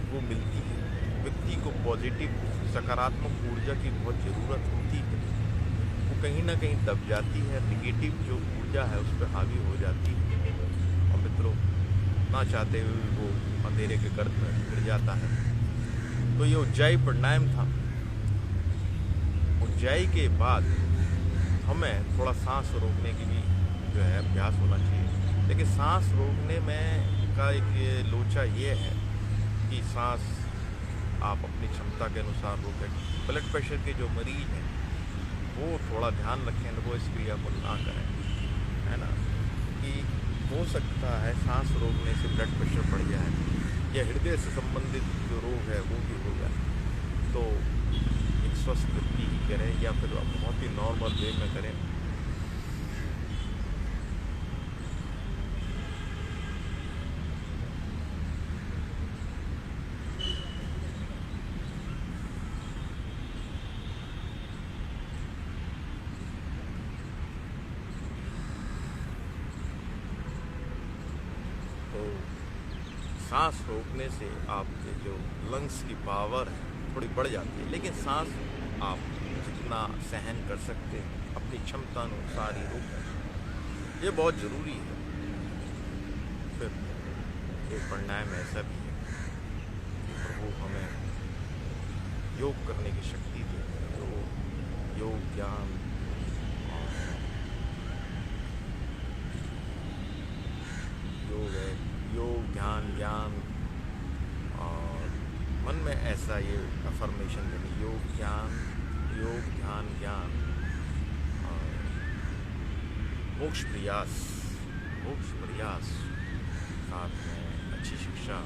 वो मिलती है। व्यक्ति को पॉजिटिव सकारात्मक ऊर्जा की बहुत ज़रूरत होती है। वो कहीं ना कहीं दब जाती है, निगेटिव जो ऊर्जा है उस पर हावी हो जाती है और मित्रों ना चाहते हुए भी वो अंधेरे के गर्त में गिर जाता है। तो ये उज्जाई प्राणायाम था। उज्जाई के बाद हमें थोड़ा सांस रोकने की भी जो है अभ्यास होना चाहिए। लेकिन सांस रोकने में का एक ये लोचा ये है कि सांस आप अपनी क्षमता के अनुसार रोकें। ब्लड प्रेशर के जो मरीज हैं वो थोड़ा ध्यान रखें, वो इस क्रिया को ना करें, है ना। कि हो सकता है सांस रोकने से ब्लड प्रेशर बढ़ जाए या हृदय से संबंधित जो रोग है वो भी हो जाए। तो एक स्वस्थ व्यक्ति ही करें या फिर आप बहुत ही नॉर्मल वे में करें। तो सांस रोकने से आपके जो लंग्स की पावर है थोड़ी बढ़ जाती है, लेकिन सांस आप जितना सहन कर सकते हैं अपनी क्षमता अनुसार ही रोकें, ये बहुत ज़रूरी है। फिर एक प्राणायाम ऐसा भी है कि प्रभु हमें योग करने की शक्ति दे। तो योग ज्ञान योग है, योग ध्यान ज्ञान और मन में ऐसा ये अफर्मेशन देनी, योग ध्यान ज्ञान और मोक्ष प्रयास साथ में अच्छी शिक्षा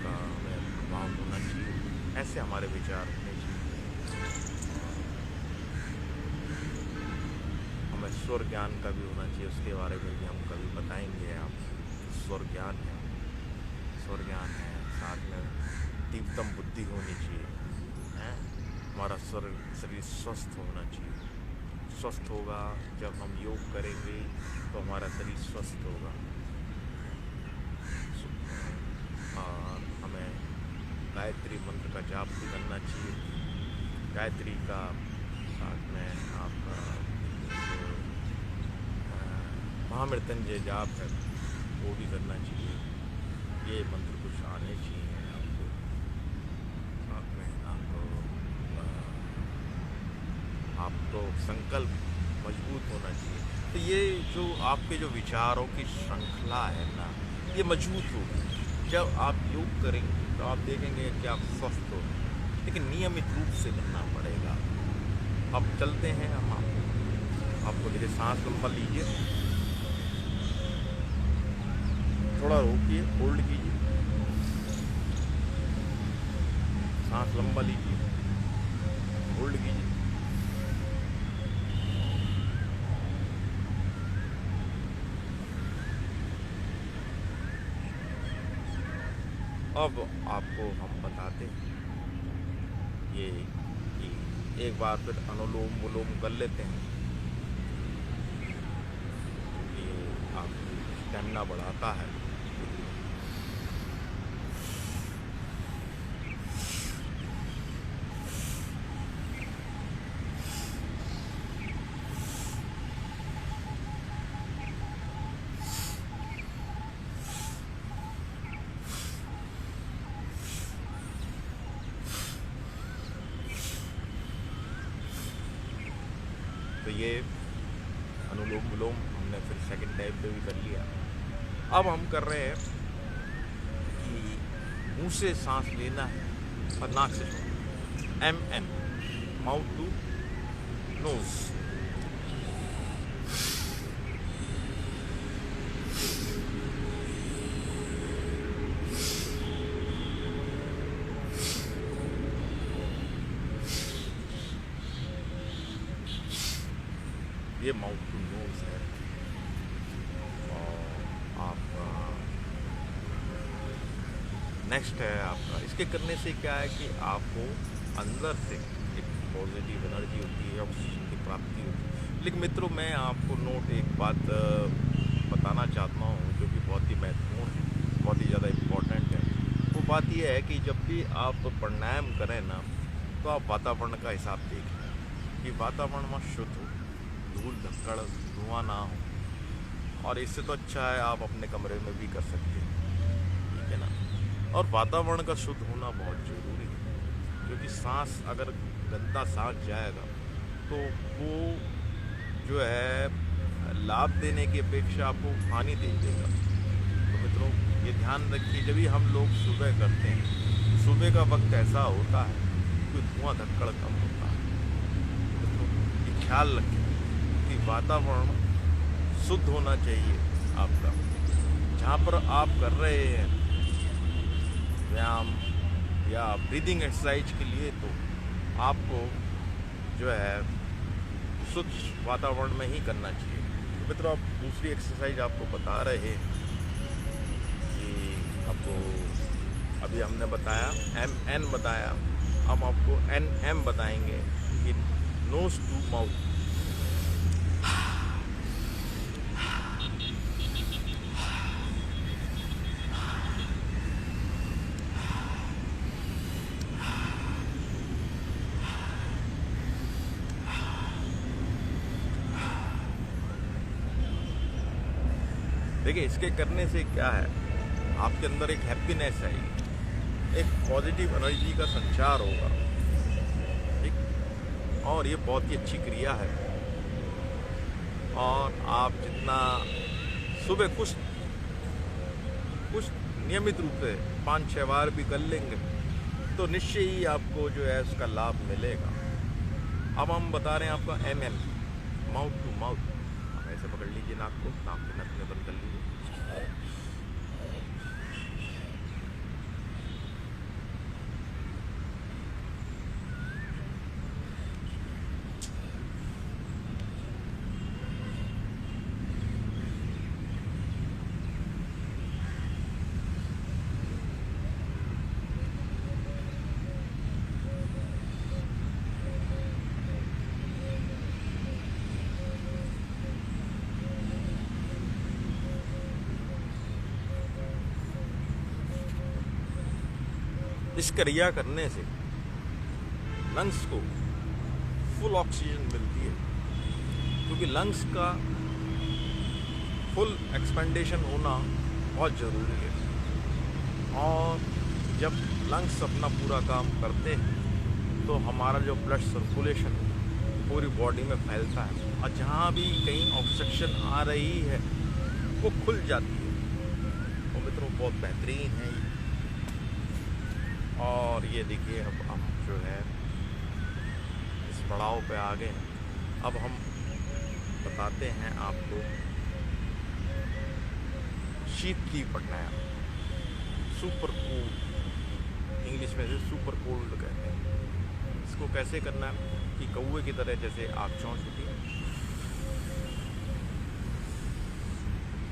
का हमें प्रभाव होना चाहिए। ऐसे हमारे विचार होने चाहिए। हमें स्वर ज्ञान का भी होना चाहिए, उसके बारे में भी हम कभी बताएंगे। आप स्वर ज्ञान है, साथ में तीव्रतम बुद्धि होनी चाहिए, हैं। हमारा शरीर स्वस्थ होना चाहिए। स्वस्थ होगा जब हम योग करेंगे तो हमारा शरीर स्वस्थ होगा। और हमें गायत्री मंत्र का जाप भी करना चाहिए। गायत्री का साथ में आपका जो महामृत्युंजय जाप है वो भी करना चाहिए। ये मंत्र कुछ आने चाहिए आपको, साथ में आपको संकल्प मजबूत होना चाहिए। तो ये जो आपके जो विचारों की श्रृंखला है ना, ये मजबूत होगी। जब आप योग करेंगे तो आप देखेंगे कि आप स्वस्थ हो, लेकिन नियमित रूप से करना पड़ेगा। अब चलते हैं हम आपको देखिए, सांस लंबा लीजिए, थोड़ा रोकिए, होल्ड कीजिए, सांस लंबा लीजिए, होल्ड कीजिए। अब आपको हम बताते हैं ये कि एक बार फिर अनुलोम विलोम कर लेते हैं। ये आपकी स्टेमिना बढ़ाता है। तो ये अनुलोम विलोम हमने फिर सेकंड टाइम पे भी कर लिया। अब हम कर रहे हैं कि मुंह से सांस लेना है और नाक से छोड़ना। MM, mouth to nose. ये माउथ टू नोज है। नेक्स्ट है आपका, इसके करने से क्या है कि आपको अंदर से एक पॉजिटिव एनर्जी होती है, ऑक्सीजन की प्राप्ति होती है। लेकिन मित्रों, मैं आपको नोट एक बात बताना चाहता हूँ जो कि बहुत ही महत्वपूर्ण है, बहुत ही ज़्यादा इम्पोर्टेंट है। वो बात यह है कि जब भी आप प्राणायाम करें ना, तो आप वातावरण का हिसाब देखें कि वातावरण में शुद्ध हो, धूल धक्कड़ धुआं ना हो। और इससे तो अच्छा है आप अपने कमरे में भी कर सकते हैं, ठीक है ना। और वातावरण का शुद्ध होना बहुत ज़रूरी है, क्योंकि सांस अगर गंदा सांस जाएगा तो वो जो है लाभ देने की अपेक्षा आपको हानि दे देगा। तो मित्रों, ये ध्यान रखिए, जब भी हम लोग सुबह करते हैं, सुबह का वक्त ऐसा होता है कि धुआं धक्कड़ कम होता है। तो मित्रों, ये ख्याल रखें कि वातावरण शुद्ध होना चाहिए आपका। जहाँ पर आप कर रहे हैं व्यायाम या ब्रीदिंग एक्सरसाइज के लिए, तो आपको जो है शुद्ध वातावरण में ही करना चाहिए। तो मित्रों, आप दूसरी एक्सरसाइज आपको बता रहे हैं कि आपको अभी हमने बताया MN बताया, हम आपको NM बताएंगे कि नोज टू माउथ। देखिए, इसके करने से क्या है, आपके अंदर एक हैप्पीनेस आएगी, एक पॉजिटिव एनर्जी का संचार होगा, ठीक। और ये बहुत ही अच्छी क्रिया है। और आप जितना सुबह कुछ नियमित रूप से 5-6 बार भी कर लेंगे तो निश्चय ही आपको जो है उसका लाभ मिलेगा। अब हम बता रहे हैं आपका MN, माउथ टू माउथ। आप ऐसे पकड़ लीजिए नाक को, नाक के नथने बंद कर लीजिए। इस क्रिया करने से लंग्स को फुल ऑक्सीजन मिलती है, क्योंकि लंग्स का फुल एक्सपेंडेशन होना बहुत ज़रूरी है। और जब लंग्स अपना पूरा काम करते हैं तो हमारा जो ब्लड सर्कुलेशन पूरी बॉडी में फैलता है, और जहाँ भी कहीं ऑब्स्ट्रक्शन आ रही है वो खुल जाती है। तो मित्रों, बहुत बेहतरीन है ये। और ये देखिए, अब हम जो है इस पड़ाव पे आ गए हैं। अब हम बताते हैं आपको शीतली प्राणायाम, सुपर कोल्ड, इंग्लिश में से सुपर कोल्ड कहते हैं। इसको कैसे करना है कि कौवे की तरह जैसे आप चौंच उठी,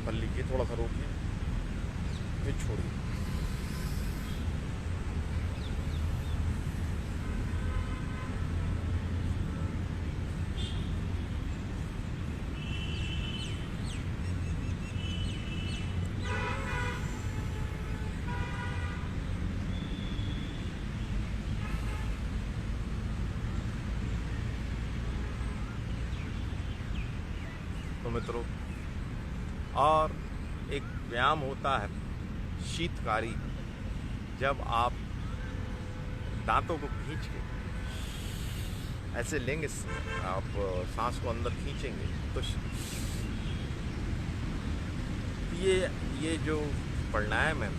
भर लीजिए, थोड़ा सा रोकिए, फिर छोड़िए। तो मित्रों, और एक व्यायाम होता है शीतकारी, जब आप दांतों को खींच के ऐसे लेंगे, आप सांस को अंदर खींचेंगे तो ये जो प्राणायाम है,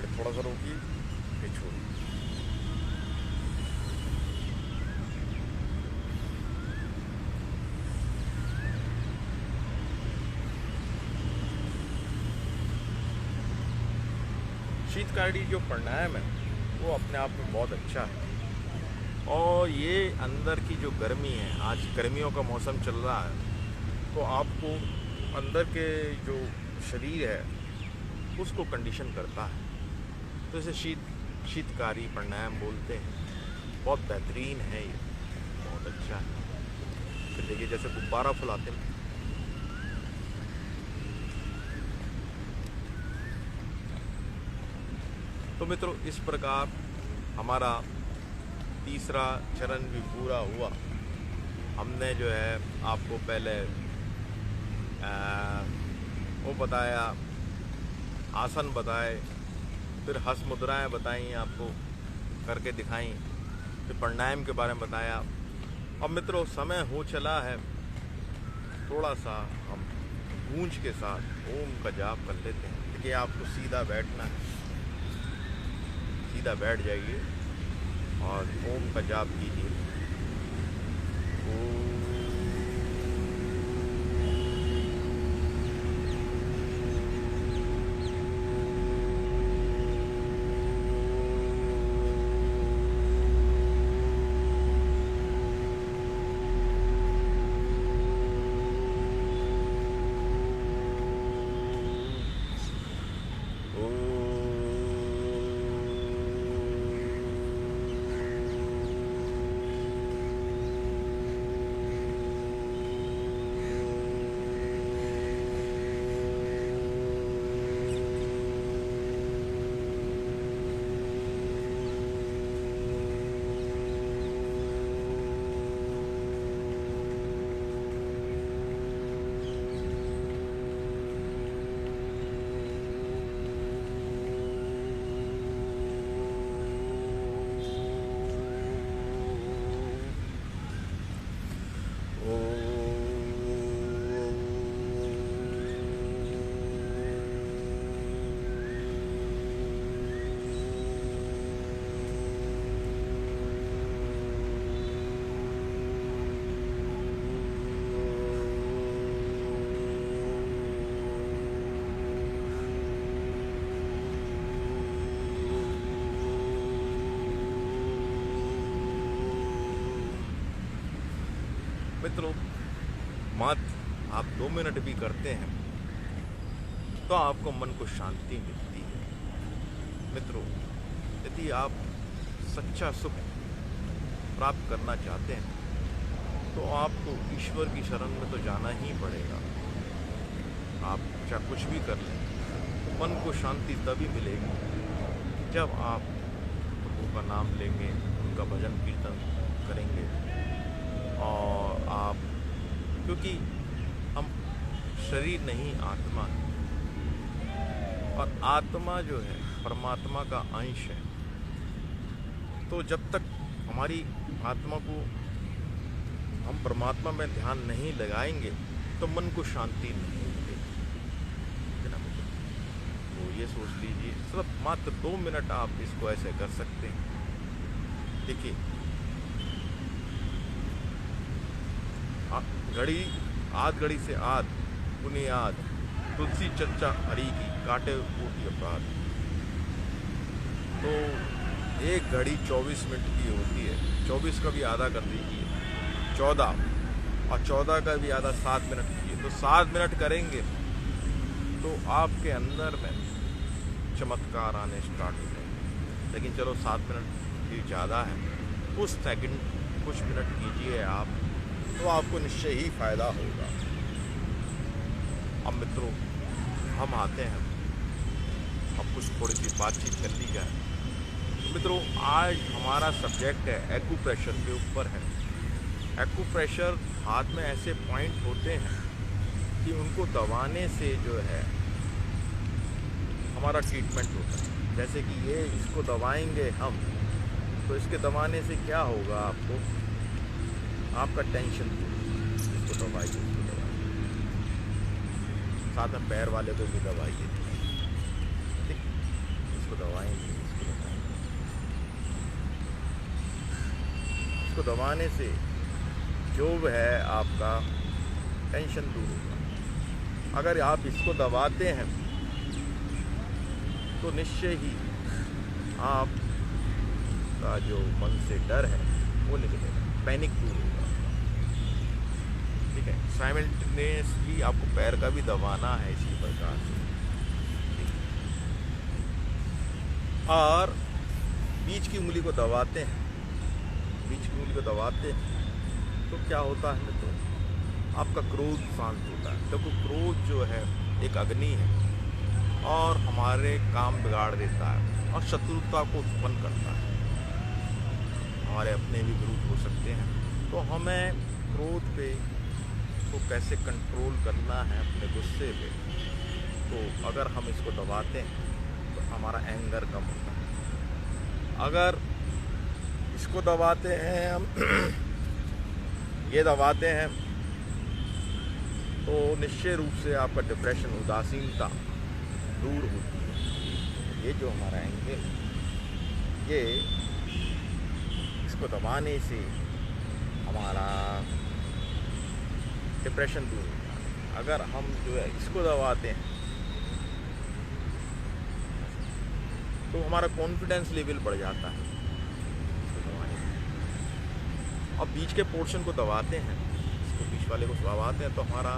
थोड़ा सा रोकिए, फिर छोड़िए। शीतकारी जो प्राणायाम है वो अपने आप में बहुत अच्छा है। और ये अंदर की जो गर्मी है, आज गर्मियों का मौसम चल रहा है, तो आपको अंदर के जो शरीर है उसको कंडीशन करता है। तो इसे शीतकारी प्राणायाम बोलते हैं। बहुत बेहतरीन है ये, बहुत अच्छा है। फिर देखिए जैसे गुब्बारा फुलाते हैं। तो मित्रों, इस प्रकार हमारा तीसरा चरण भी पूरा हुआ। हमने जो है आपको पहले वो बताया, आसन बताए, फिर हस्त मुद्राएं बताई, आपको करके दिखाई, फिर प्राणायाम के बारे में बताया। अब मित्रों, समय हो चला है, थोड़ा सा हम गूंज के साथ ओम का जाप कर लेते हैं। देखिए आपको सीधा बैठना है, सीधा बैठ जाइए और ओम का जाप कीजिए। मित्रों, मात्र आप 2 मिनट भी करते हैं तो आपको मन को शांति मिलती है। मित्रों, यदि आप सच्चा सुख प्राप्त करना चाहते हैं तो आपको ईश्वर की शरण में तो जाना ही पड़ेगा। आप चाहे कुछ भी कर लें, मन को शांति तभी मिलेगी जब आप प्रभु का नाम लेंगे, उनका भजन कीर्तन करेंगे। और आप, क्योंकि हम शरीर नहीं आत्मा है, और आत्मा जो है परमात्मा का अंश है। तो जब तक हमारी आत्मा को हम परमात्मा में ध्यान नहीं लगाएंगे तो मन को शांति नहीं मिलेगी। तो ये सोच लीजिए, सिर्फ मात्र 2 मिनट आप इसको ऐसे कर सकते हैं। देखिए, घड़ी आध घड़ी से आध बुनियाद, तुलसी चर्चा हरी की, काटे ऊटी अपराध। तो एक घड़ी 24 मिनट की होती है, 24 का भी आधा कर दीजिए 14, और 14 का भी आधा 7 मिनट कीजिए। तो 7 मिनट करेंगे तो आपके अंदर में चमत्कार आने स्टार्ट हो जाएंगे। लेकिन चलो 7 मिनट भी ज़्यादा है, कुछ सेकंड कुछ मिनट कीजिए आप, तो आपको निश्चय ही फायदा होगा। अब मित्रों, हम आते हैं, अब कुछ थोड़ी सी बातचीत कर ली जाए। मित्रों, आज हमारा सब्जेक्ट है एक्यूप्रेशर के ऊपर है। एक्यूप्रेशर हाथ में ऐसे पॉइंट होते हैं कि उनको दबाने से जो है हमारा ट्रीटमेंट होता है। जैसे कि ये, इसको दबाएंगे हम, तो इसके दबाने से क्या होगा, आपका टेंशन, इसको दबाइए, इसको दबाइए, साथ में पैर वाले को भी दबाइए, ठीक, इसको दबाएंगे, इसको दबाएंगे। इसको दबाने से जो है आपका टेंशन दूर होगा। अगर आप इसको दबाते हैं तो निश्चय ही आपका जो मन से डर है वो निकलेगा, पैनिक दूर होगा। ठीक है, साइमल्टेनियसली आपको पैर का भी दबाना है इसी प्रकार से। और बीच की उंगली को दबाते हैं, बीच की उंगली को दबाते हैं तो क्या होता है मित्रों, आपका क्रोध शांत होता है। क्योंकि क्रोध जो है एक अग्नि है और हमारे काम बिगाड़ देता है और शत्रुता को उत्पन्न करता है। हमारे अपने भी विरोध हो सकते हैं। तो हमें क्रोध पे को कैसे कंट्रोल करना है, अपने गुस्से पे, तो अगर हम इसको दबाते हैं तो हमारा एंगर कम होता है। अगर इसको दबाते हैं हम ये दबाते हैं तो निश्चय रूप से आपका डिप्रेशन, उदासीनता दूर होती है। ये जो हमारा एंगर, ये इसको दबाने से हमारा डिप्रेशन दूर होता है। अगर हम जो है इसको दबाते हैं तो हमारा कॉन्फिडेंस लेवल बढ़ जाता है। इसको दबाने से और बीच के पोर्शन को दबाते हैं, इसको बीच वाले को दबाते हैं तो हमारा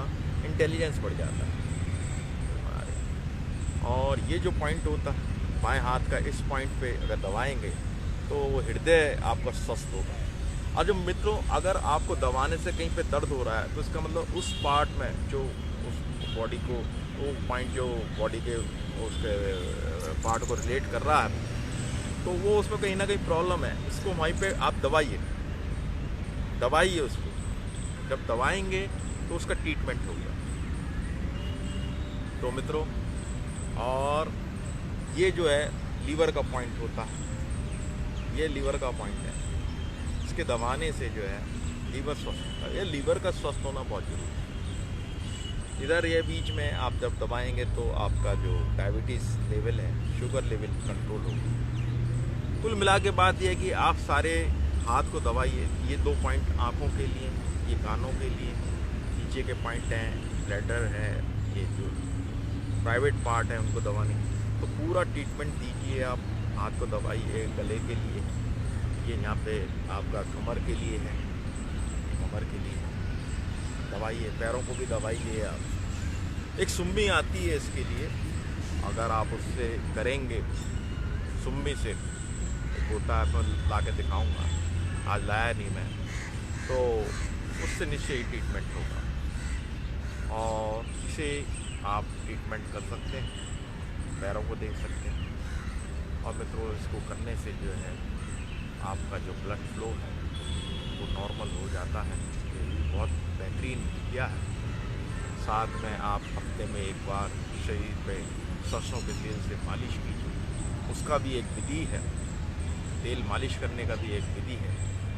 इंटेलिजेंस बढ़ जाता है हमारे। और ये जो पॉइंट होता है बाएं हाथ का, इस पॉइंट पे अगर दबाएंगे तो वो हृदय आपका स्वस्थ होगा। और जो मित्रों, अगर आपको दबाने से कहीं पे दर्द हो रहा है तो इसका मतलब उस पार्ट में जो उस बॉडी को, वो पॉइंट जो बॉडी के उसके पार्ट को रिलेट कर रहा है, तो वो उसमें कहीं ना कहीं प्रॉब्लम है। इसको वहीं पे आप दबाइए, दबाइए उसको। जब दबाएंगे तो उसका ट्रीटमेंट होगा। तो मित्रों, और ये जो है लीवर का पॉइंट होता है, ये लीवर का पॉइंट है। इसके दबाने से जो है लीवर स्वस्थ होता है। ये लीवर का स्वस्थ होना बहुत जरूरी है। इधर ये बीच में आप जब दबाएंगे तो आपका जो डायबिटीज़ लेवल है, शुगर लेवल कंट्रोल होगा। कुल मिला के बात यह है कि आप सारे हाथ को दबाइए। ये 2 पॉइंट आँखों के लिए, ये कानों के लिए, नीचे के पॉइंट हैं, ब्लैडर है, ये जो प्राइवेट पार्ट है उनको दबाने। तो पूरा ट्रीटमेंट दीजिए आप। हाथ को दबाइए गले के लिए, ये यहाँ पे आपका कमर के लिए है, कमर के लिए दबाइए। पैरों को भी दबाइए आप। एक सुम्मी आती है इसके लिए, अगर आप उससे करेंगे, सुम्मी से होता है, मैं ला के दिखाऊँगा, आज लाया नहीं मैं, तो उससे निश्चय ही ट्रीटमेंट होगा। और इसे आप ट्रीटमेंट कर सकते हैं, पैरों को देख सकते हैं। और मित्रों, इसको करने से जो है आपका जो ब्लड फ्लो है वो नॉर्मल हो जाता है। ये बहुत बेहतरीन किया है। साथ में आप हफ्ते में एक बार शरीर पे सरसों के तेल से मालिश कीजिए। उसका भी एक विधि है, तेल मालिश करने का भी एक विधि है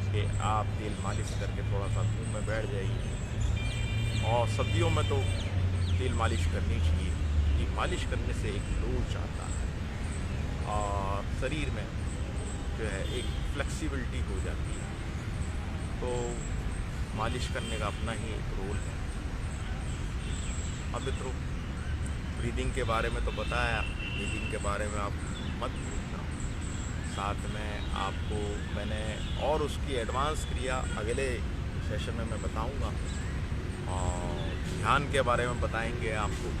कि आप तेल मालिश करके थोड़ा सा धूप में बैठ जाइए। और सर्दियों में तो तेल मालिश करनी चाहिए। ये मालिश करने से एक जोश आता है और शरीर में जो है एक फ्लेक्सिबिलिटी हो जाती है। तो मालिश करने का अपना ही एक रोल है। अब मित्रों, ब्रीदिंग के बारे में तो बताया, ब्रीदिंग के बारे में आप मत भूलना। साथ में आपको मैंने और उसकी एडवांस क्रिया अगले सेशन में मैं बताऊंगा, और ध्यान के बारे में बताएंगे आपको।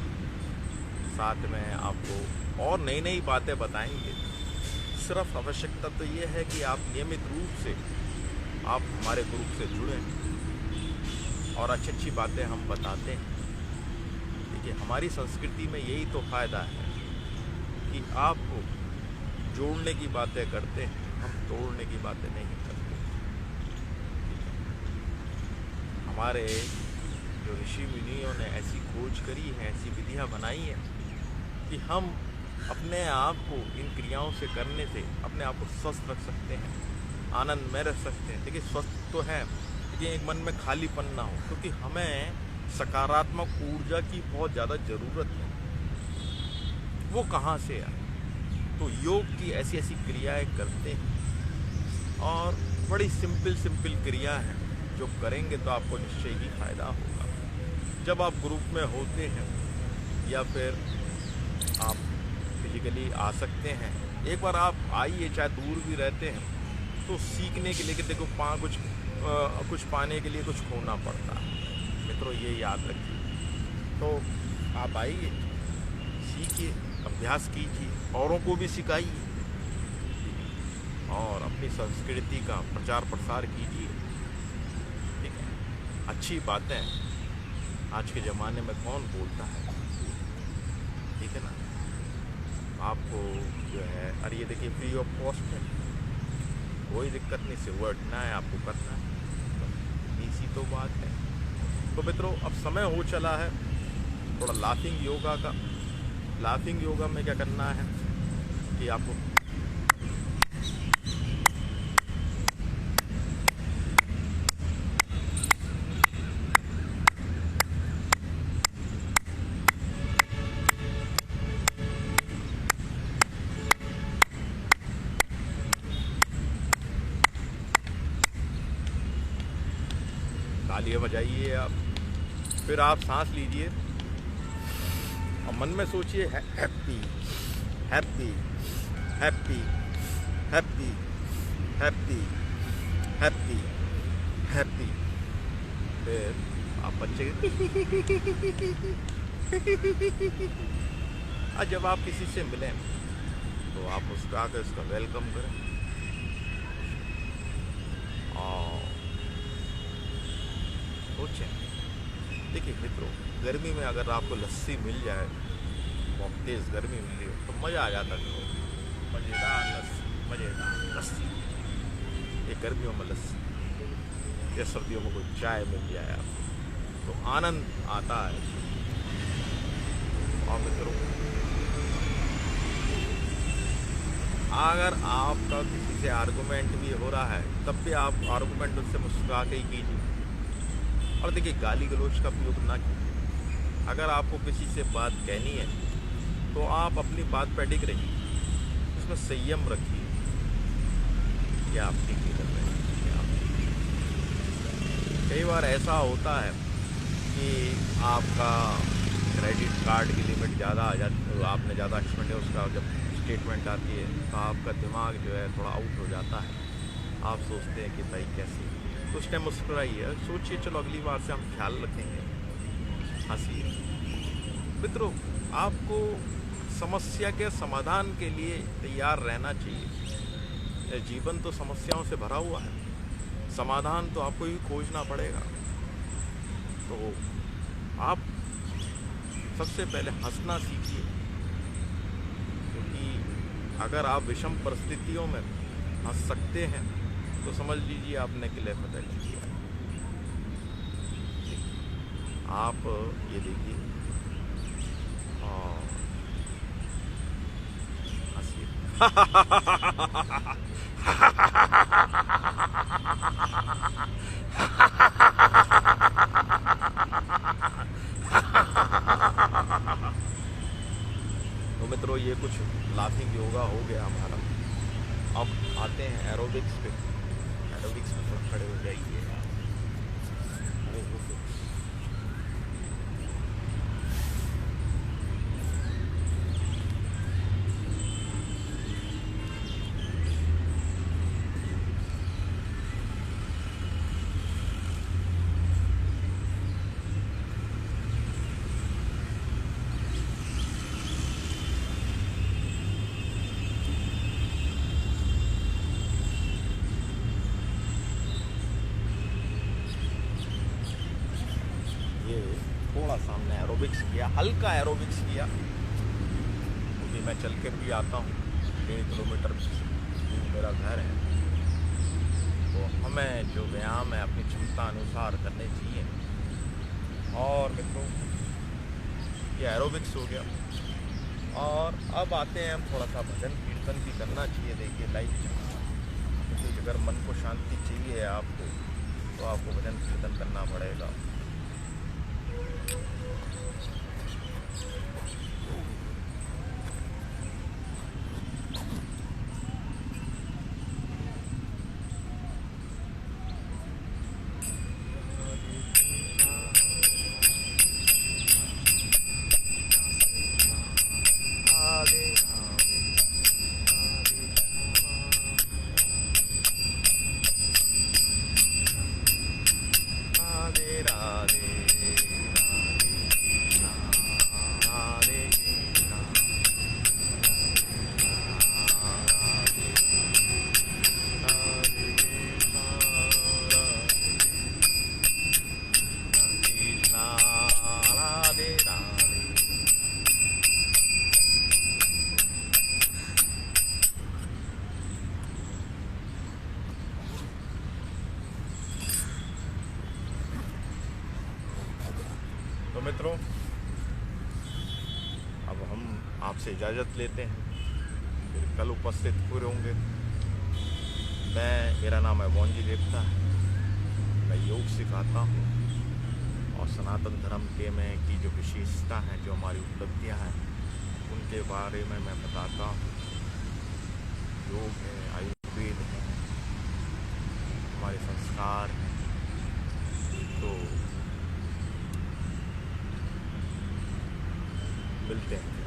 साथ में आपको और नई नई बातें बताएंगे। सिर्फ आवश्यकता तो ये है कि आप नियमित रूप से आप हमारे ग्रुप से जुड़ें और अच्छी अच्छी बातें हम बताते हैं। देखिए, हमारी संस्कृति में यही तो फ़ायदा है कि आपको जोड़ने की बातें करते हैं, हम तोड़ने की बातें नहीं करते। हमारे जो ऋषि मुनियों ने ऐसी खोज करी है, ऐसी विधियां बनाई हैं कि हम अपने आप को इन क्रियाओं से करने से अपने आप को स्वस्थ रख सकते हैं, आनंद में रख सकते हैं। देखिए, स्वस्थ तो है, लेकिन एक मन में खालीपन ना हो, क्योंकि हमें सकारात्मक ऊर्जा की बहुत ज़्यादा ज़रूरत है। वो कहाँ से आए? तो योग की ऐसी ऐसी क्रियाएं करते हैं, और बड़ी सिंपल क्रिया है जो करेंगे तो आपको निश्चय ही फ़ायदा होगा। जब आप ग्रुप में होते हैं या फिर आप फिजिकली आ सकते हैं, एक बार आप आइए, चाहे दूर भी रहते हैं, तो सीखने के लिए कि देखो कुछ पाने के लिए कुछ खोना पड़ता है। मित्रों, ये याद रखिए। तो आप आइए, सीखिए, अभ्यास कीजिए, औरों को भी सिखाइए। और अपनी संस्कृति का प्रचार प्रसार कीजिए। ठीक है, अच्छी बातें आज के ज़माने में कौन बोलता है, ठीक है ना। आपको जो है, अरे ये देखिए फ्री ऑफ कॉस्ट है, कोई दिक्कत नहीं, सिर्फ उठना है आपको, करना है, इसी तो बात है। तो मित्रों, अब समय हो चला है थोड़ा लाफिंग योगा का। लाफिंग योगा में क्या करना है कि आपको तालियां बजाइए आप, फिर आप सांस लीजिए और मन में सोचिए happy happy happy happy happy happy happy. फिर आप बच्चे और जब आप किसी से मिलें तो आप उसका आकर उसका वेलकम करें। और सोचें, देखिए मित्रों, गर्मी में अगर आपको लस्सी मिल जाए, बहुत तेज़ गर्मी मिल रही हो तो मज़ा आ जाता है। मज़ेदार लस्सी, मज़ेदार लस्सी, ये गर्मियों में लस्सी, या सर्दियों में कोई चाय मिल जाए आपको तो आनंद आता है। और मित्रों, अगर आपका किसी से आर्गूमेंट भी हो रहा है तब भी आप आर्गूमेंट उससे मुस्कुरा के ही कीजिए। और देखिए, गाली गलौज का उपयोग ना कीजिए। अगर आपको किसी से बात कहनी है तो आप अपनी बात पे अडिग रहिए, उसमें संयम रखिए। क्या आप ठीक नहीं कर रहे हैं? कई बार ऐसा होता है कि आपका क्रेडिट कार्ड की लिमिट ज़्यादा आ जाती, आपने ज़्यादा एक्सपेंड है, उसका जब स्टेटमेंट आती है तो आपका दिमाग जो है थोड़ा आउट हो जाता है। आप सोचते हैं कि भाई कैसे, तो उस टाइम मुस्कुराइए, सोचिए चलो अगली बार से हम ख्याल रखेंगे, हंसिए। मित्रों, आपको समस्या के समाधान के लिए तैयार रहना चाहिए। जीवन तो समस्याओं से भरा हुआ है, समाधान तो आपको ही खोजना पड़ेगा। तो आप सबसे पहले हंसना सीखिए, क्योंकि अगर आप विषम परिस्थितियों में हंस सकते हैं तो समझ लीजिए आपने किले फतेह कर लिया। आप ये देखिए और हंसिए। तो मित्रों, ये कुछ लाफिंग योगा हो गया हमारा। अब आते हैं एरोबिक्स पे। एरोबिक्स में थोड़ा खड़े हो जाइए। थोड़ा सा हमने एरोबिक्स किया, हल्का एरोबिक्स किया, क्योंकि मैं चल कर भी आता हूँ, 1.5 किलोमीटर दूर मेरा घर है। तो हमें जो व्यायाम है अपनी क्षमता अनुसार करने चाहिए। और मित्रों, ये एरोबिक्स हो गया। और अब आते हैं हम, थोड़ा सा भजन कीर्तन भी करना चाहिए। देखिए लाइफ में, क्योंकि अगर मन को शांति चाहिए आपको तो आपको भजन कीर्तन करना पड़ेगा। राधे राधे, राधे कृष्णा, राधे कृष्णा। मित्रों, अब हम आपसे इजाज़त लेते हैं, फिर कल उपस्थित हुए होंगे। मेरा नाम है वॉन्जी देवता, मैं योग सिखाता हूँ और सनातन धर्म के में की जो विशेषता हैं, जो हमारी उपलब्धियाँ हैं, उनके बारे में मैं बताता हूँ। योग है, आयुर्वेद है, हमारे संस्कार हैं। तो मिलते हैं।